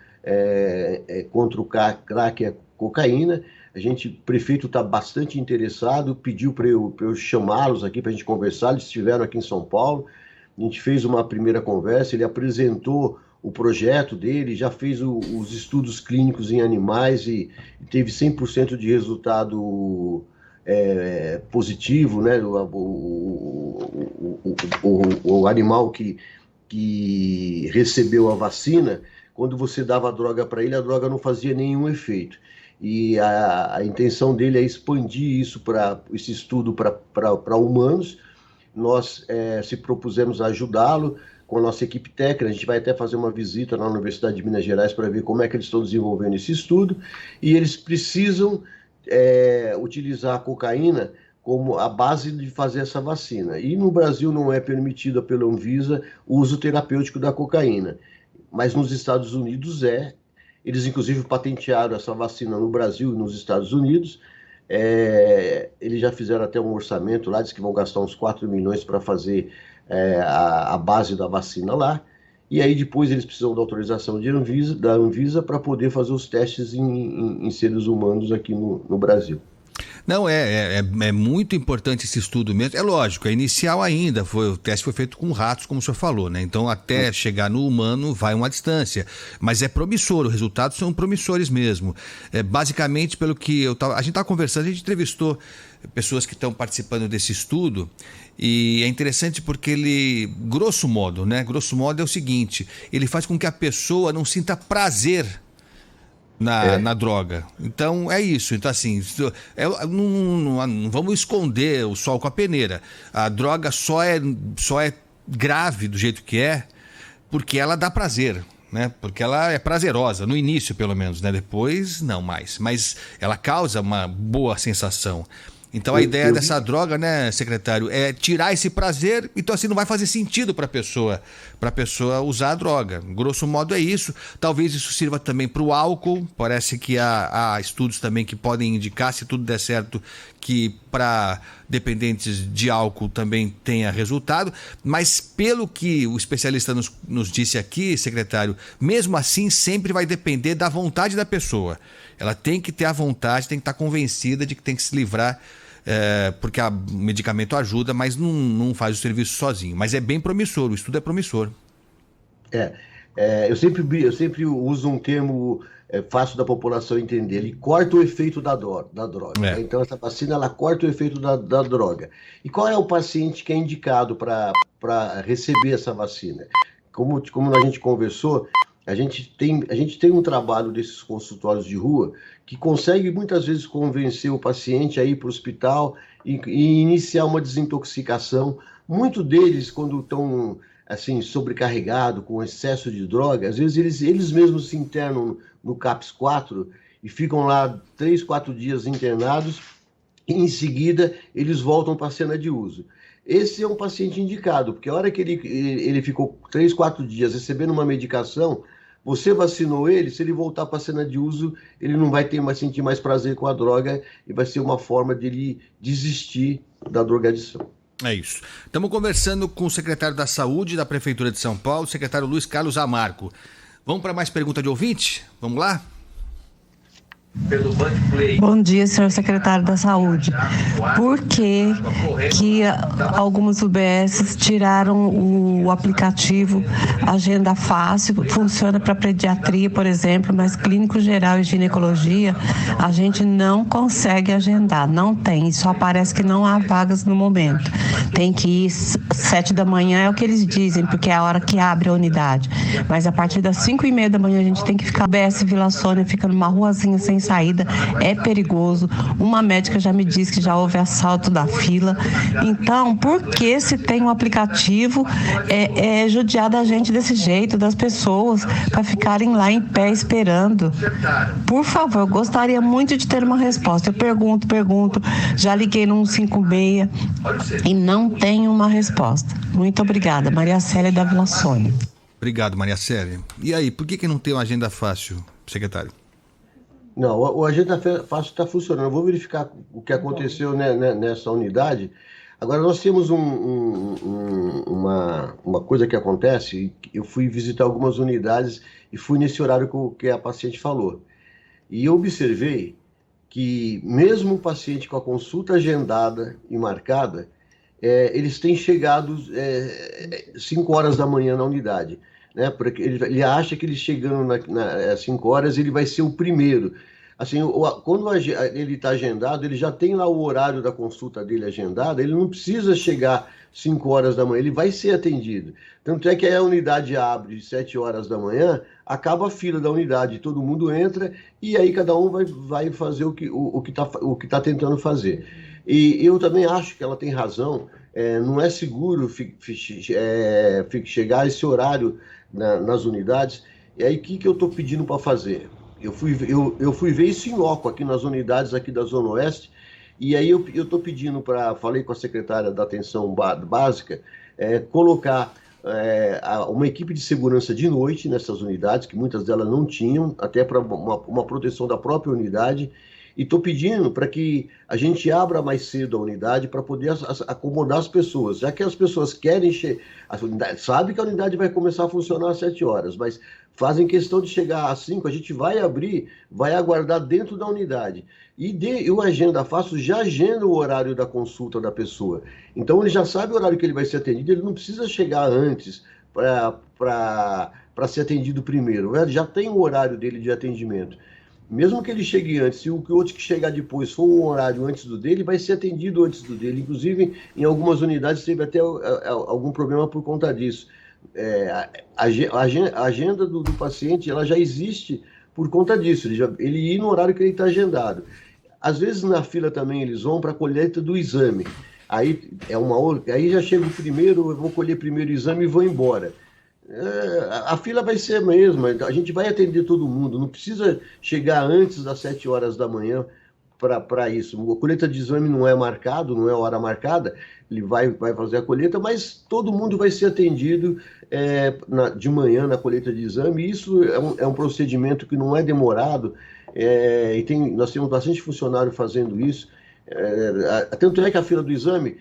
contra o crack e a cocaína. O prefeito está bastante interessado, pediu para eu chamá-los aqui para a gente conversar, eles estiveram aqui em São Paulo, a gente fez uma primeira conversa, ele apresentou o projeto dele, já fez os estudos clínicos em animais e teve 100% de resultado positivo, né? O animal que recebeu a vacina, quando você dava a droga para ele, a droga não fazia nenhum efeito. E a intenção dele é expandir esse estudo para humanos. Nós se propusemos a ajudá-lo com a nossa equipe técnica. A gente vai até fazer uma visita na Universidade de Minas Gerais para ver como é que eles estão desenvolvendo esse estudo, e eles precisam utilizar a cocaína como a base de fazer essa vacina. E no Brasil não é permitida pela Anvisa o uso terapêutico da cocaína, mas nos Estados Unidos eles inclusive patentearam essa vacina no Brasil e nos Estados Unidos. Eles já fizeram até um orçamento lá, diz que vão gastar uns 4 milhões para fazer a base da vacina lá, e aí depois eles precisam da autorização da Anvisa para poder fazer os testes em seres humanos aqui no Brasil. Não, é muito importante esse estudo mesmo. É lógico, é inicial ainda, o teste foi feito com ratos, como o senhor falou, né? Então até chegar no humano vai uma distância, mas é promissor, os resultados são promissores mesmo. Basicamente, pelo que a gente estava conversando, a gente entrevistou pessoas que estão participando desse estudo, e é interessante porque ele, grosso modo é o seguinte, ele faz com que a pessoa não sinta prazer na droga. Então é isso. Então assim, não vamos esconder o sol com a peneira. A droga só é grave do jeito que é porque ela dá prazer, né? Porque ela é prazerosa, no início pelo menos, né? Depois não mais. Mas ela causa uma boa sensação. Então a ideia dessa droga, né, secretário, é tirar esse prazer. Então assim não vai fazer sentido para a pessoa usar a droga. Grosso modo é isso. Talvez isso sirva também para o álcool. Parece que há estudos também que podem indicar, se tudo der certo, que para dependentes de álcool também tenha resultado. Mas pelo que o especialista nos disse aqui, secretário, mesmo assim sempre vai depender da vontade da pessoa. Ela tem que ter a vontade, tem que estar convencida de que tem que se livrar, porque o medicamento ajuda, mas não faz o serviço sozinho. Mas é bem promissor, o estudo é promissor. Eu sempre uso um termo fácil da população entender. Ele corta o efeito da droga. Então essa vacina ela corta o efeito da droga. E qual é o paciente que é indicado para receber essa vacina? Como a gente conversou, a gente tem um trabalho desses consultórios de rua que consegue muitas vezes convencer o paciente a ir para o hospital e iniciar uma desintoxicação. Muitos deles, quando estão assim, sobrecarregados, com excesso de droga, às vezes eles mesmos se internam no CAPS 4 e ficam lá 3, 4 dias internados em seguida eles voltam para a cena de uso. Esse é um paciente indicado, porque a hora que ele ficou 3, 4 dias recebendo uma medicação, você vacinou ele, se ele voltar para a cena de uso, ele não vai sentir mais prazer com a droga e vai ser uma forma de ele desistir da drogadição. É isso. Estamos conversando com o secretário da Saúde da Prefeitura de São Paulo, o secretário Luiz Carlos Zamarco. Vamos para mais pergunta de ouvinte? Vamos lá? Bom dia, senhor secretário da Saúde. Por que algumas UBSs tiraram o aplicativo Agenda Fácil? Funciona para pediatria, por exemplo, mas clínico geral e ginecologia a gente não consegue agendar, não tem, só parece que não há vagas no momento. Tem que ir 7 da manhã, é o que eles dizem, porque é a hora que abre a unidade. Mas a partir das 5:30 da manhã a gente tem que ficar. UBS Vila Sônia fica numa ruazinha sem saída, é perigoso. Uma médica já me disse que já houve assalto da fila. Então, por que se tem um aplicativo judiar da gente desse jeito, das pessoas, para ficarem lá em pé esperando? Por favor, eu gostaria muito de ter uma resposta. Eu pergunto, já liguei no 156 e não tenho uma resposta. Muito obrigada. Maria Célia da Vila Sônia. Obrigado, Maria Célia. E aí, por que não tem uma agenda fácil, secretário? Não, o Agenda Fácil está funcionando. Eu vou verificar o que aconteceu nessa unidade. Agora, nós temos uma coisa que acontece. Eu fui visitar algumas unidades e fui nesse horário que a paciente falou. E eu observei que mesmo o paciente com a consulta agendada e marcada, eles têm chegado 5 horas da manhã na unidade. Né? Porque ele acha que ele chegando às 5 horas ele vai ser o primeiro. Assim, quando ele está agendado, ele já tem lá o horário da consulta dele agendado, ele não precisa chegar 5 horas da manhã, ele vai ser atendido. Tanto é que aí a unidade abre de 7 horas da manhã, acaba a fila da unidade, todo mundo entra e aí cada um vai fazer o que tá tentando fazer. E eu também acho que ela tem razão, não é seguro chegar a esse horário nas unidades. E aí o que eu estou pedindo para fazer? Eu fui ver isso em loco aqui nas unidades aqui da Zona Oeste, e aí eu estou pedindo falei com a secretária da Atenção Básica, colocar uma equipe de segurança de noite nessas unidades, que muitas delas não tinham, até para uma proteção da própria unidade, e estou pedindo para que a gente abra mais cedo a unidade para poder acomodar as pessoas, já que as pessoas querem sabe que a unidade vai começar a funcionar às 7 horas, mas fazem questão de chegar às 5, a gente vai abrir, vai aguardar dentro da unidade. E o Agenda Fácil já agenda o horário da consulta da pessoa. Então ele já sabe o horário que ele vai ser atendido, ele não precisa chegar antes para ser atendido primeiro. Ele já tem o horário dele de atendimento. Mesmo que ele chegue antes, se o outro que chegar depois for um horário antes do dele, vai ser atendido antes do dele. Inclusive, em algumas unidades teve até algum problema por conta disso. A agenda do paciente ela já existe por conta disso, ele ir no horário que ele está agendado. Às vezes na fila também eles vão para a colheita do exame, aí já chega o primeiro, eu vou colher primeiro o exame e vou embora. A fila vai ser a mesma, a gente vai atender todo mundo, não precisa chegar antes das 7 horas da manhã para isso. A colheita de exame não é marcado, não é hora marcada, ele vai fazer a colheita, mas todo mundo vai ser atendido de manhã na colheita de exame. Isso é um procedimento que não é demorado, nós temos bastante funcionário fazendo isso. Tanto é que a fila do exame,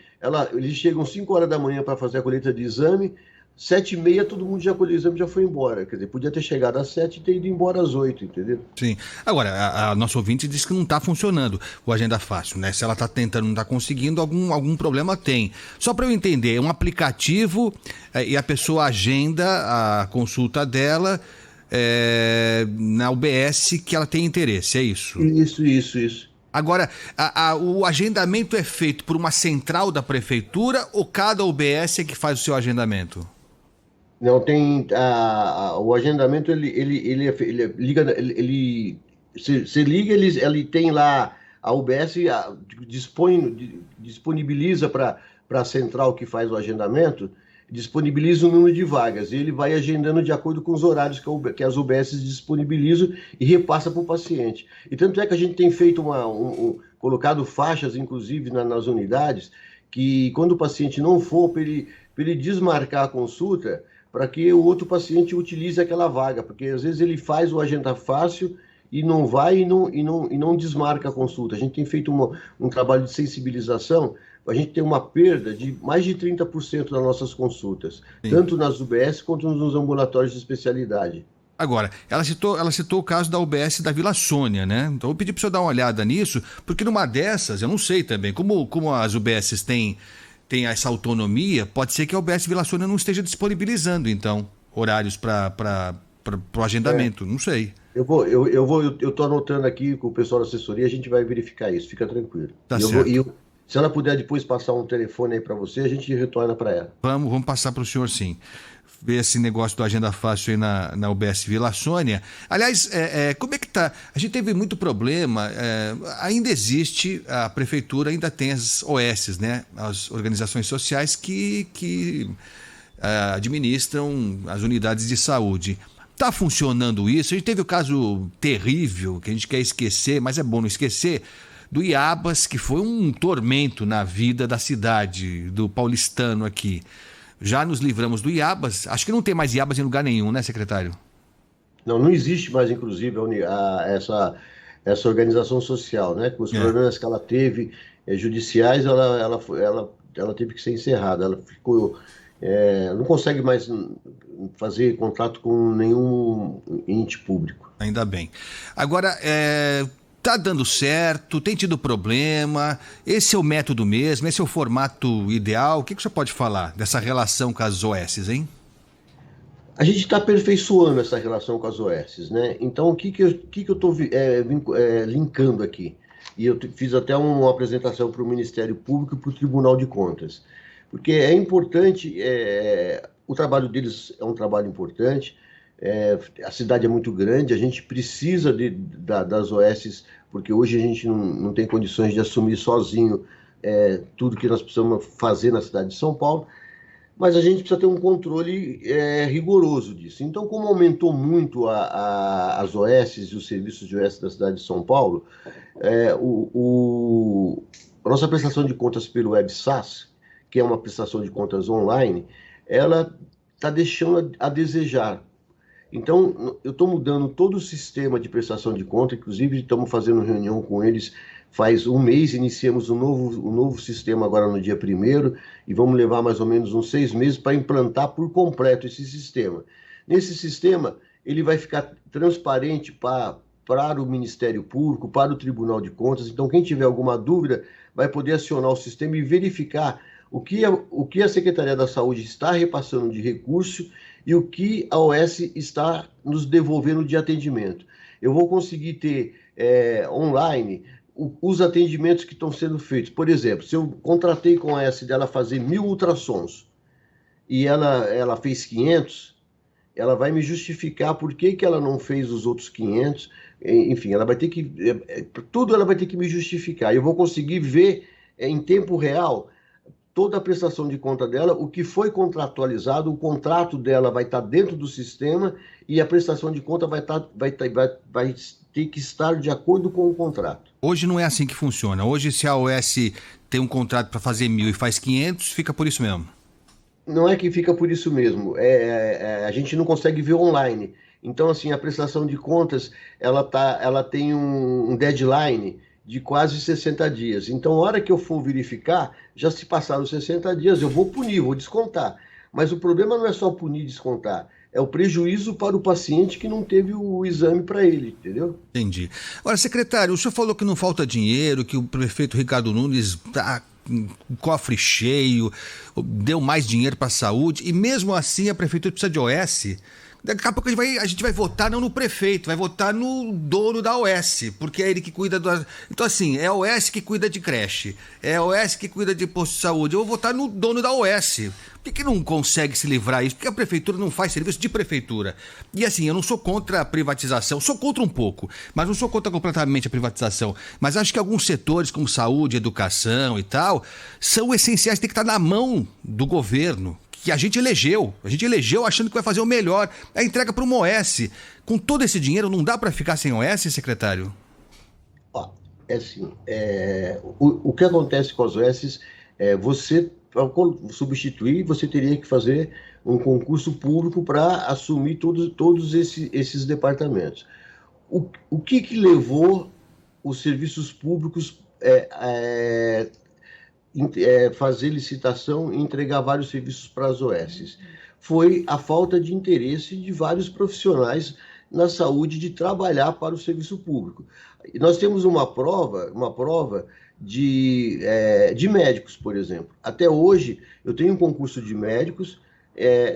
eles chegam 5 horas da manhã para fazer a colheita de exame, 7h30 todo mundo já colheu o exame e já foi embora. Quer dizer, podia ter chegado às 7 e ter ido embora às 8, entendeu? Sim. Agora, a nossa ouvinte disse que não está funcionando o Agenda Fácil, né? Se ela está tentando, não está conseguindo, algum problema tem. Só para eu entender, é um aplicativo e a pessoa agenda a consulta dela na UBS que ela tem interesse, é isso? Isso. Agora, o agendamento é feito por uma central da prefeitura ou cada UBS é que faz o seu agendamento? Não, tem o agendamento, você liga, ele tem lá, a UBS disponibiliza para a central que faz o agendamento, disponibiliza o número de vagas, e ele vai agendando de acordo com os horários que as UBS disponibilizam e repassa para o paciente. E tanto é que a gente tem feito colocado faixas, inclusive, nas unidades, que quando o paciente não for, para ele desmarcar a consulta, para que o outro paciente utilize aquela vaga, porque às vezes ele faz o agenda fácil e não vai e não desmarca a consulta. A gente tem feito um trabalho de sensibilização, a gente tem uma perda de mais de 30% das nossas consultas, sim, tanto nas UBS quanto nos ambulatórios de especialidade. Agora, ela citou o caso da UBS da Vila Sônia, né? Então eu pedi para o senhor dar uma olhada nisso, porque numa dessas, eu não sei também, como as UBSs têm essa autonomia, pode ser que a UBS Vila Sônia não esteja disponibilizando, então, horários para o agendamento, não sei. Eu estou anotando aqui com o pessoal da assessoria, a gente vai verificar isso, fica tranquilo. Tá certo. Se ela puder depois passar um telefone aí para você, a gente retorna para ela. Vamos passar para o senhor, sim. Ver esse negócio do Agenda Fácil aí na UBS Vila Sônia. Aliás, como é que tá? A gente teve muito problema, ainda existe, a prefeitura ainda tem as OS, né? As organizações sociais que administram as unidades de saúde. Está funcionando isso? A gente teve o caso terrível, que a gente quer esquecer, mas é bom não esquecer, do Iabas, que foi um tormento na vida da cidade, do paulistano aqui. Já nos livramos do Iabas. Acho que não tem mais Iabas em lugar nenhum, né, secretário? Não existe mais, inclusive, essa organização social, né? Com os problemas que ela teve judiciais, ela teve que ser encerrada. Ela ficou... não consegue mais fazer contrato com nenhum ente público. Ainda bem. Agora, tá dando certo, tem tido problema, esse é o método mesmo, esse é o formato ideal. O que o senhor pode falar dessa relação com as OS, hein? A gente está aperfeiçoando essa relação com as OS, né? Então, o que eu estou linkando aqui? E eu fiz até uma apresentação para o Ministério Público e para o Tribunal de Contas. Porque é importante, o trabalho deles é um trabalho importante, a cidade é muito grande, a gente precisa das OS, porque hoje a gente não tem condições de assumir sozinho tudo que nós precisamos fazer na cidade de São Paulo, mas a gente precisa ter um controle rigoroso disso. Então, como aumentou muito as OS e os serviços de OS da cidade de São Paulo, a nossa prestação de contas pelo WebSAS, que é uma prestação de contas online, ela está deixando a desejar. Então, eu estou mudando todo o sistema de prestação de conta, inclusive estamos fazendo reunião com eles faz um mês, iniciamos um novo sistema agora no dia 1º, e vamos levar mais ou menos uns 6 meses para implantar por completo esse sistema. Nesse sistema, ele vai ficar transparente para o Ministério Público, para o Tribunal de Contas, então quem tiver alguma dúvida vai poder acionar o sistema e verificar o que a Secretaria da Saúde está repassando de recurso e o que a OS está nos devolvendo de atendimento. Eu vou conseguir ter online os atendimentos que estão sendo feitos. Por exemplo, se eu contratei com a OS dela fazer 1000 ultrassons e ela fez 500, ela vai me justificar por que ela não fez os outros 500. Enfim, ela vai ter que... tudo ela vai ter que me justificar. Eu vou conseguir ver em tempo real toda a prestação de conta dela, o que foi contratualizado, o contrato dela vai estar dentro do sistema e a prestação de conta vai ter que estar de acordo com o contrato. Hoje não é assim que funciona. Hoje, se a OS tem um contrato para fazer 1000 e faz 500, fica por isso mesmo. Não é que fica por isso mesmo. A gente não consegue ver online. Então, assim, a prestação de contas, ela tem um deadline de quase 60 dias. Então, a hora que eu for verificar, já se passaram 60 dias, eu vou punir, vou descontar. Mas o problema não é só punir e descontar, é o prejuízo para o paciente que não teve o exame para ele, entendeu? Entendi. Agora, secretário, o senhor falou que não falta dinheiro, que o prefeito Ricardo Nunes está com o cofre cheio, deu mais dinheiro para a saúde, e mesmo assim a prefeitura precisa de OS. Daqui a pouco a gente vai votar não no prefeito, vai votar no dono da OS, porque é ele que cuida do... Então, assim, é a OS que cuida de creche, é a OS que cuida de posto de saúde. Eu vou votar no dono da OS. Por que não consegue se livrar disso? Porque a prefeitura não faz serviço de prefeitura. E assim, eu não sou contra a privatização, sou contra um pouco, mas não sou contra completamente a privatização. Mas acho que alguns setores, como saúde, educação e tal, são essenciais, tem que estar na mão do governo, que a gente elegeu achando que vai fazer o melhor, a entrega para uma OS. Com todo esse dinheiro, não dá para ficar sem OS, secretário? É assim, o que acontece com as OS, você, para substituir, você teria que fazer um concurso público para assumir todos esses departamentos. O que levou os serviços públicos fazer licitação e entregar vários serviços para as OS? Foi a falta de interesse de vários profissionais na saúde de trabalhar para o serviço público. Nós temos uma prova de médicos, por exemplo. Até hoje, eu tenho um concurso de médicos,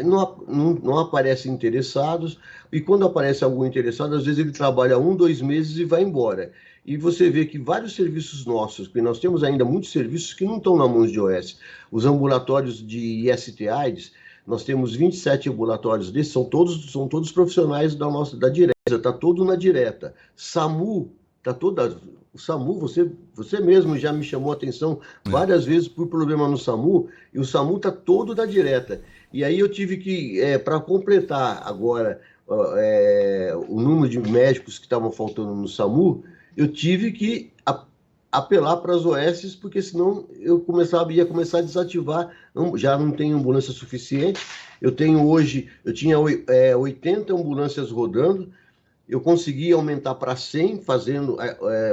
não aparecem interessados, e quando aparece algum interessado, às vezes ele trabalha 1, 2 meses e vai embora. E você vê que vários serviços nossos, porque nós temos ainda muitos serviços que não estão na mão de OS. Os ambulatórios de IST/AIDS, nós temos 27 ambulatórios desses, são todos profissionais da direta, está todo na direta. SAMU, o SAMU, você mesmo já me chamou a atenção várias vezes por problema no SAMU, e o SAMU está todo da direta. E aí eu tive que, para completar agora o número de médicos que estavam faltando no SAMU, eu tive que apelar para as OS, porque senão eu ia começar a desativar, já não tenho ambulância suficiente. Eu tinha 80 ambulâncias rodando, eu consegui aumentar para 100,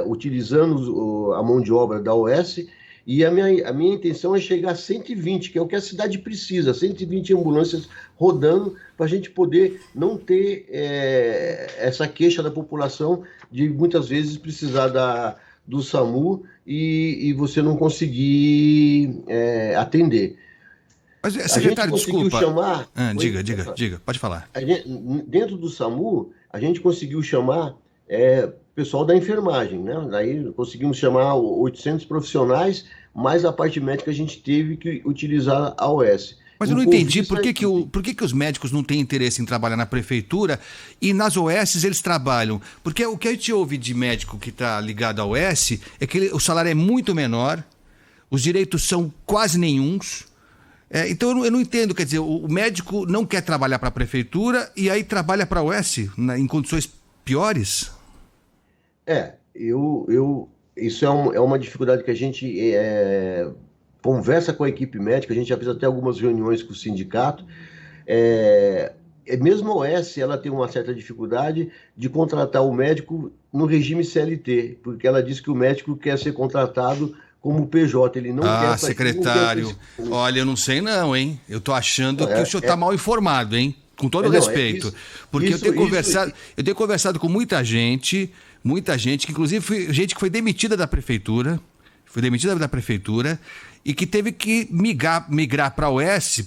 utilizando a mão de obra da OS, e a minha intenção é chegar a 120, que é o que a cidade precisa, 120 ambulâncias rodando, para a gente poder não ter essa queixa da população de muitas vezes precisar do SAMU e você não conseguir atender. Mas, secretário, desculpa. Chamar... Diga, pode falar. Dentro do SAMU, a gente conseguiu chamar pessoal da enfermagem, né? Daí conseguimos chamar 800 profissionais, mais a parte médica a gente teve que utilizar a OS. Mas eu não entendi por que os médicos não têm interesse em trabalhar na prefeitura e nas OS eles trabalham. Porque o que a gente ouve de médico que está ligado à OS é que o salário é muito menor, os direitos são quase nenhuns. Então eu não entendo, quer dizer, o médico não quer trabalhar para a prefeitura e aí trabalha para a OS em condições piores? Isso é uma dificuldade que a gente conversa com a equipe médica, a gente já fez até algumas reuniões com o sindicato. Mesmo a OS, ela tem uma certa dificuldade de contratar o médico no regime CLT, porque ela diz que o médico quer ser contratado como PJ, ele não quer... secretário, olha, eu não sei não, hein? Eu tô achando que o senhor tá mal informado, hein? Com todo respeito. Porque eu tenho conversado com muita gente, que inclusive gente que foi demitida da prefeitura, e que teve que migrar para a OS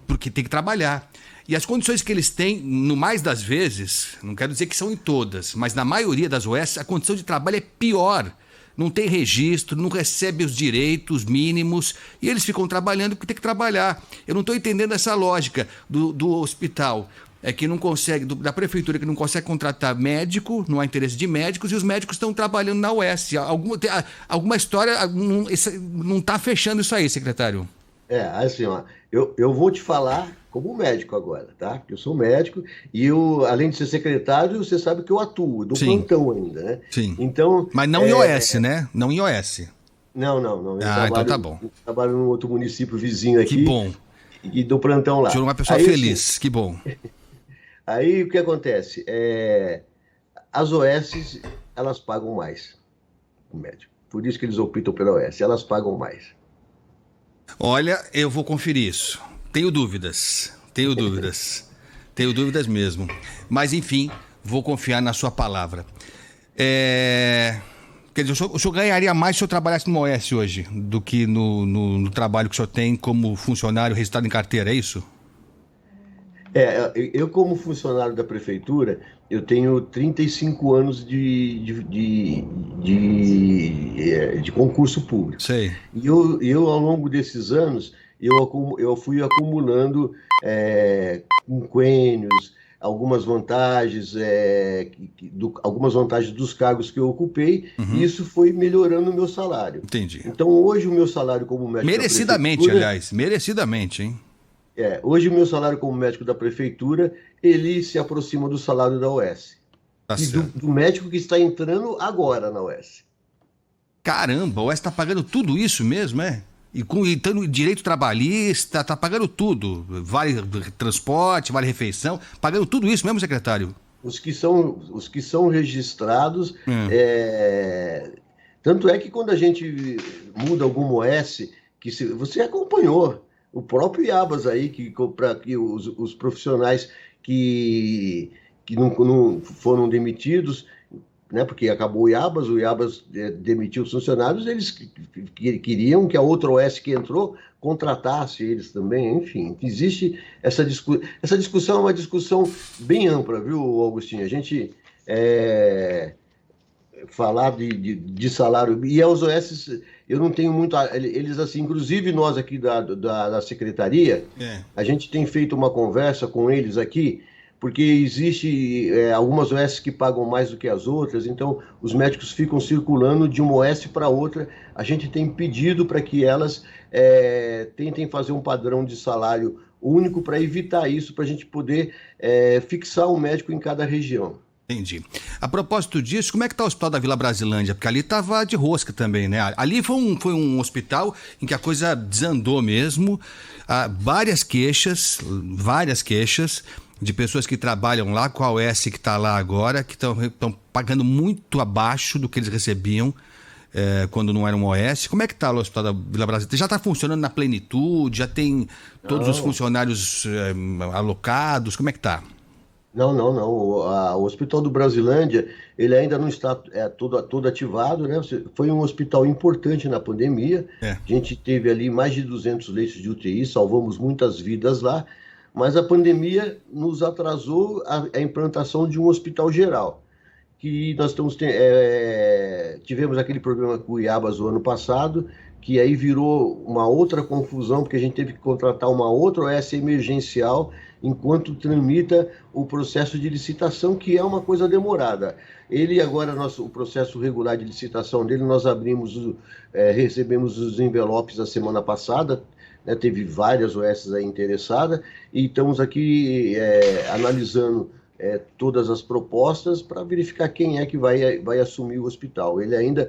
porque tem que trabalhar. E as condições que eles têm, no mais das vezes, não quero dizer que são em todas, mas na maioria das OS, a condição de trabalho é pior. Não tem registro, não recebe os direitos mínimos e eles ficam trabalhando porque tem que trabalhar. Eu não estou entendendo essa lógica do hospital, que não consegue, da prefeitura que não consegue contratar médico, não há interesse de médicos e os médicos estão trabalhando na OS. Alguma história não está fechando isso aí, secretário? Assim, eu vou te falar como médico agora, tá? Porque eu sou médico e além de ser secretário, você sabe que eu atuo, do plantão ainda, né? Sim. Então, mas não em OS, né? Não em OS. Não. Então tá bom. Eu trabalho num outro município vizinho aqui. Que bom. E do plantão lá. Sou uma pessoa feliz, assim, que bom. Aí o que acontece? As OS, elas pagam mais, o médico. Por isso que eles optam pela OS, elas pagam mais. Olha, eu vou conferir isso. Tenho dúvidas mesmo. Mas, enfim, vou confiar na sua palavra. Quer dizer, o senhor ganharia mais se eu trabalhasse no OS hoje do que no trabalho que o senhor tem como funcionário registrado em carteira, é isso? Eu como funcionário da prefeitura, eu tenho 35 anos de concurso público. Sei. E eu, ao longo desses anos, eu fui acumulando quinquênios, algumas vantagens dos cargos que eu ocupei, e isso foi melhorando o meu salário. Entendi. Então, hoje o meu salário como médico merecidamente, aliás, merecidamente, hein? Hoje o meu salário como médico da prefeitura, ele se aproxima do salário da OS. Tá e do médico que está entrando agora na OS. Caramba, o OS está pagando tudo isso mesmo, é? E tendo direito trabalhista, está pagando tudo. Vale transporte, vale refeição, pagando tudo isso mesmo, secretário? Os que são registrados, tanto é que quando a gente muda algum OS, você acompanhou o próprio Iabas aí, para que os profissionais que não foram demitidos, né, porque acabou o Iabas demitiu os funcionários, eles queriam que a outra OS que entrou contratasse eles também, enfim, existe essa discussão, é uma discussão bem ampla, viu, Augustinho? A gente falar de salário, e aos OS, eu não tenho muito, eles assim, inclusive nós aqui da secretaria, a gente tem feito uma conversa com eles aqui, porque existe algumas OS que pagam mais do que as outras, então os médicos ficam circulando de uma OS para outra. A gente tem pedido para que elas tentem fazer um padrão de salário único para evitar isso, para a gente poder fixar um médico em cada região. Entendi. A propósito disso, como é que está o Hospital da Vila Brasilândia? Porque ali estava de rosca também, né? Ali foi um hospital em que a coisa desandou mesmo. Várias queixas de pessoas que trabalham lá, com a OS que está lá agora, que estão pagando muito abaixo do que eles recebiam quando não era um OS. Como é que está o Hospital da Vila Brasilândia? Já está funcionando na plenitude? Já tem todos os funcionários alocados? Como é que está? Não. O Hospital do Brasilândia, ele ainda não está todo ativado, né? Foi um hospital importante na pandemia. A gente teve ali mais de 200 leitos de UTI, salvamos muitas vidas lá, mas a pandemia nos atrasou a implantação de um hospital geral, que nós tivemos aquele problema com o Iabas o ano passado, que aí virou uma outra confusão, porque a gente teve que contratar uma outra OS emergencial, enquanto tramita o processo de licitação, que é uma coisa demorada. Ele agora, o processo regular de licitação dele, nós recebemos os envelopes a semana passada, né, teve várias OS aí interessadas, e estamos aqui analisando todas as propostas para verificar quem é que vai assumir o hospital. Ele,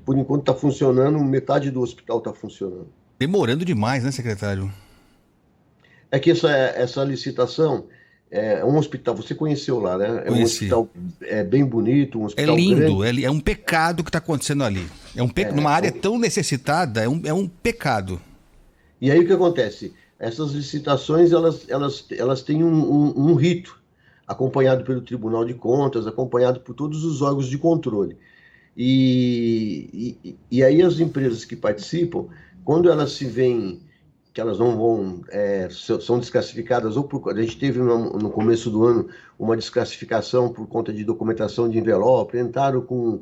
por enquanto, está funcionando, metade do hospital está funcionando. Demorando demais, né, secretário? É que essa licitação é um hospital, você conheceu lá, né? Conheci. Um hospital bem bonito, um hospital lindo, grande. É um pecado que está acontecendo ali. Numa área tão necessitada, é um pecado. E aí o que acontece? Essas licitações, elas têm um rito, acompanhado pelo Tribunal de Contas, acompanhado por todos os órgãos de controle. E aí as empresas que participam, quando elas se veem que elas não vão, são desclassificadas, a gente teve no começo do ano uma desclassificação por conta de documentação de envelope, entraram com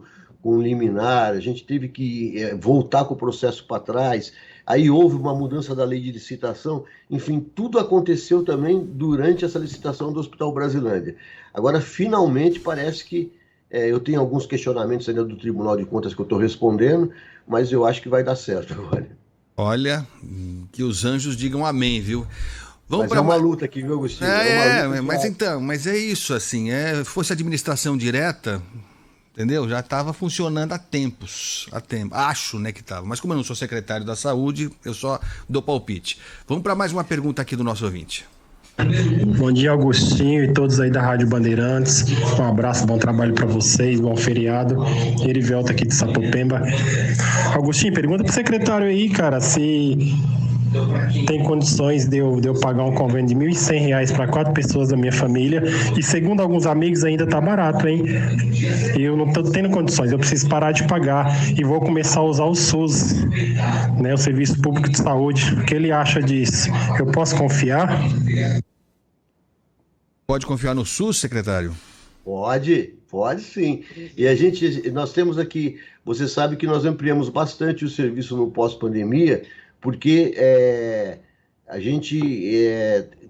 liminar, a gente teve que voltar com o processo para trás, aí houve uma mudança da lei de licitação, enfim, tudo aconteceu também durante essa licitação do Hospital Brasilândia. Agora, finalmente, parece que eu tenho alguns questionamentos ainda do Tribunal de Contas que eu estou respondendo, mas eu acho que vai dar certo agora. Olha, que os anjos digam amém, viu? Mas é uma luta aqui, viu, Agostinho? Mas é isso, assim, fosse administração direta, entendeu? Já estava funcionando há tempo, acho, né, que estava. Mas como eu não sou secretário da Saúde, eu só dou palpite. Vamos para mais uma pergunta aqui do nosso ouvinte. Bom dia, Augustinho e todos aí da Rádio Bandeirantes. Um abraço, bom trabalho para vocês, bom feriado. Erivelto aqui de Sapopemba. Augustinho, pergunta pro secretário aí, cara, se tem condições de eu pagar um convênio de R$ 1.100 para 4 pessoas da minha família, e segundo alguns amigos ainda tá barato, hein? Eu não tô tendo condições, eu preciso parar de pagar e vou começar a usar o SUS, né, o Serviço Público de Saúde. O que ele acha disso? Eu posso confiar? Pode confiar no SUS, secretário? Pode sim. E nós temos aqui, você sabe que nós ampliamos bastante o serviço no pós-pandemia, porque a gente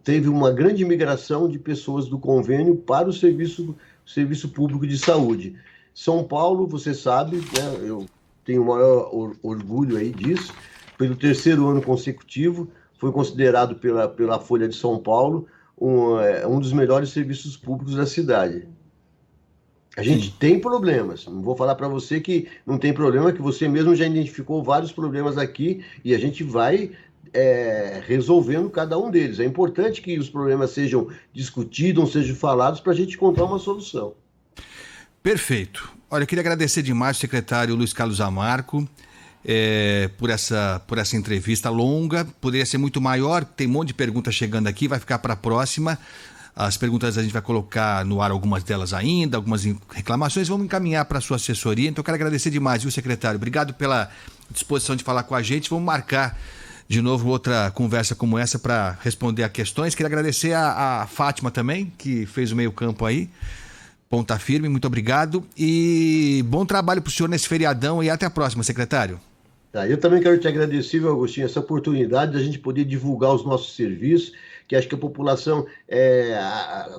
teve uma grande migração de pessoas do convênio para o serviço público de saúde. São Paulo, você sabe, né, eu tenho o maior orgulho aí disso, pelo 3º ano consecutivo, foi considerado pela Folha de São Paulo um dos melhores serviços públicos da cidade. A gente tem problemas. Não vou falar para você que não tem problema, que você mesmo já identificou vários problemas aqui e a gente vai resolvendo cada um deles. É importante que os problemas sejam discutidos, sejam falados para a gente encontrar uma solução. Perfeito. Olha, eu queria agradecer demais ao secretário Luiz Carlos Zamarco por essa entrevista longa. Poderia ser muito maior, tem um monte de perguntas chegando aqui, vai ficar para a próxima. As perguntas a gente vai colocar no ar, algumas delas ainda, algumas reclamações, vamos encaminhar para a sua assessoria. Então eu quero agradecer demais, viu, secretário? Obrigado pela disposição de falar com a gente. Vamos marcar de novo outra conversa como essa para responder a questões. Queria agradecer a Fátima também, que fez o meio-campo aí. Ponta firme, muito obrigado. E bom trabalho para o senhor nesse feriadão e até a próxima, secretário. Tá, eu também quero te agradecer, Augustinho, essa oportunidade da gente poder divulgar os nossos serviços, que acho que a população,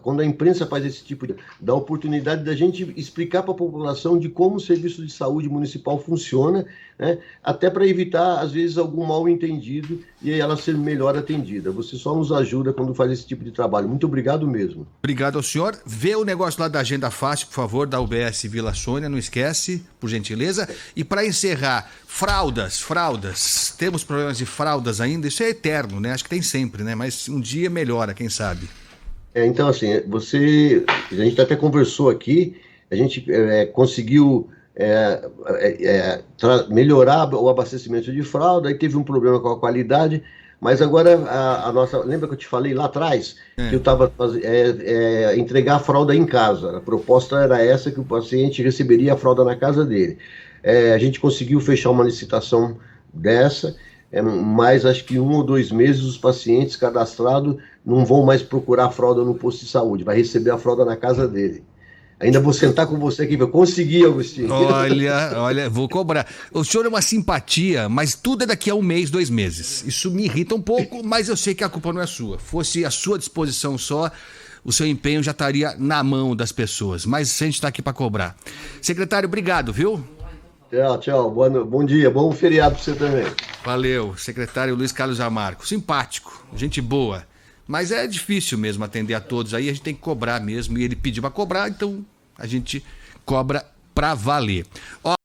quando a imprensa faz esse tipo de... dá a oportunidade da gente explicar para a população de como o serviço de saúde municipal funciona, né? Até para evitar, às vezes, algum mal-entendido e ela ser melhor atendida. Você só nos ajuda quando faz esse tipo de trabalho. Muito obrigado mesmo. Obrigado ao senhor. Vê o negócio lá da Agenda Fácil, por favor, da UBS Vila Sônia, não esquece, por gentileza. E para encerrar, fraldas. Temos problemas de fraldas ainda? Isso é eterno, né? Acho que tem sempre, né? Mas um dia melhora, quem sabe? Então, assim, a gente até conversou aqui, a gente conseguiu melhorar o abastecimento de fralda, aí teve um problema com a qualidade, mas agora a nossa... Lembra que eu te falei lá atrás? Que eu estava entregar a fralda em casa. A proposta era essa, que o paciente receberia a fralda na casa dele. A gente conseguiu fechar uma licitação dessa, mas acho que 1 ou 2 meses os pacientes cadastrados não vão mais procurar a fralda no posto de saúde, vai receber a fralda na casa dele. Ainda vou sentar com você aqui, eu consegui, Agostinho. Olha, vou cobrar. O senhor é uma simpatia, mas tudo é daqui a 1 mês, 2 meses. Isso me irrita um pouco, mas eu sei que a culpa não é sua. Fosse a sua disposição só, o seu empenho já estaria na mão das pessoas. Mas a gente está aqui para cobrar. Secretário, obrigado, viu? Tchau. Bom dia, bom feriado para você também. Valeu, secretário Luiz Carlos Zamarco. Simpático, gente boa. Mas é difícil mesmo atender a todos aí, a gente tem que cobrar mesmo. E ele pediu para cobrar, então a gente cobra para valer.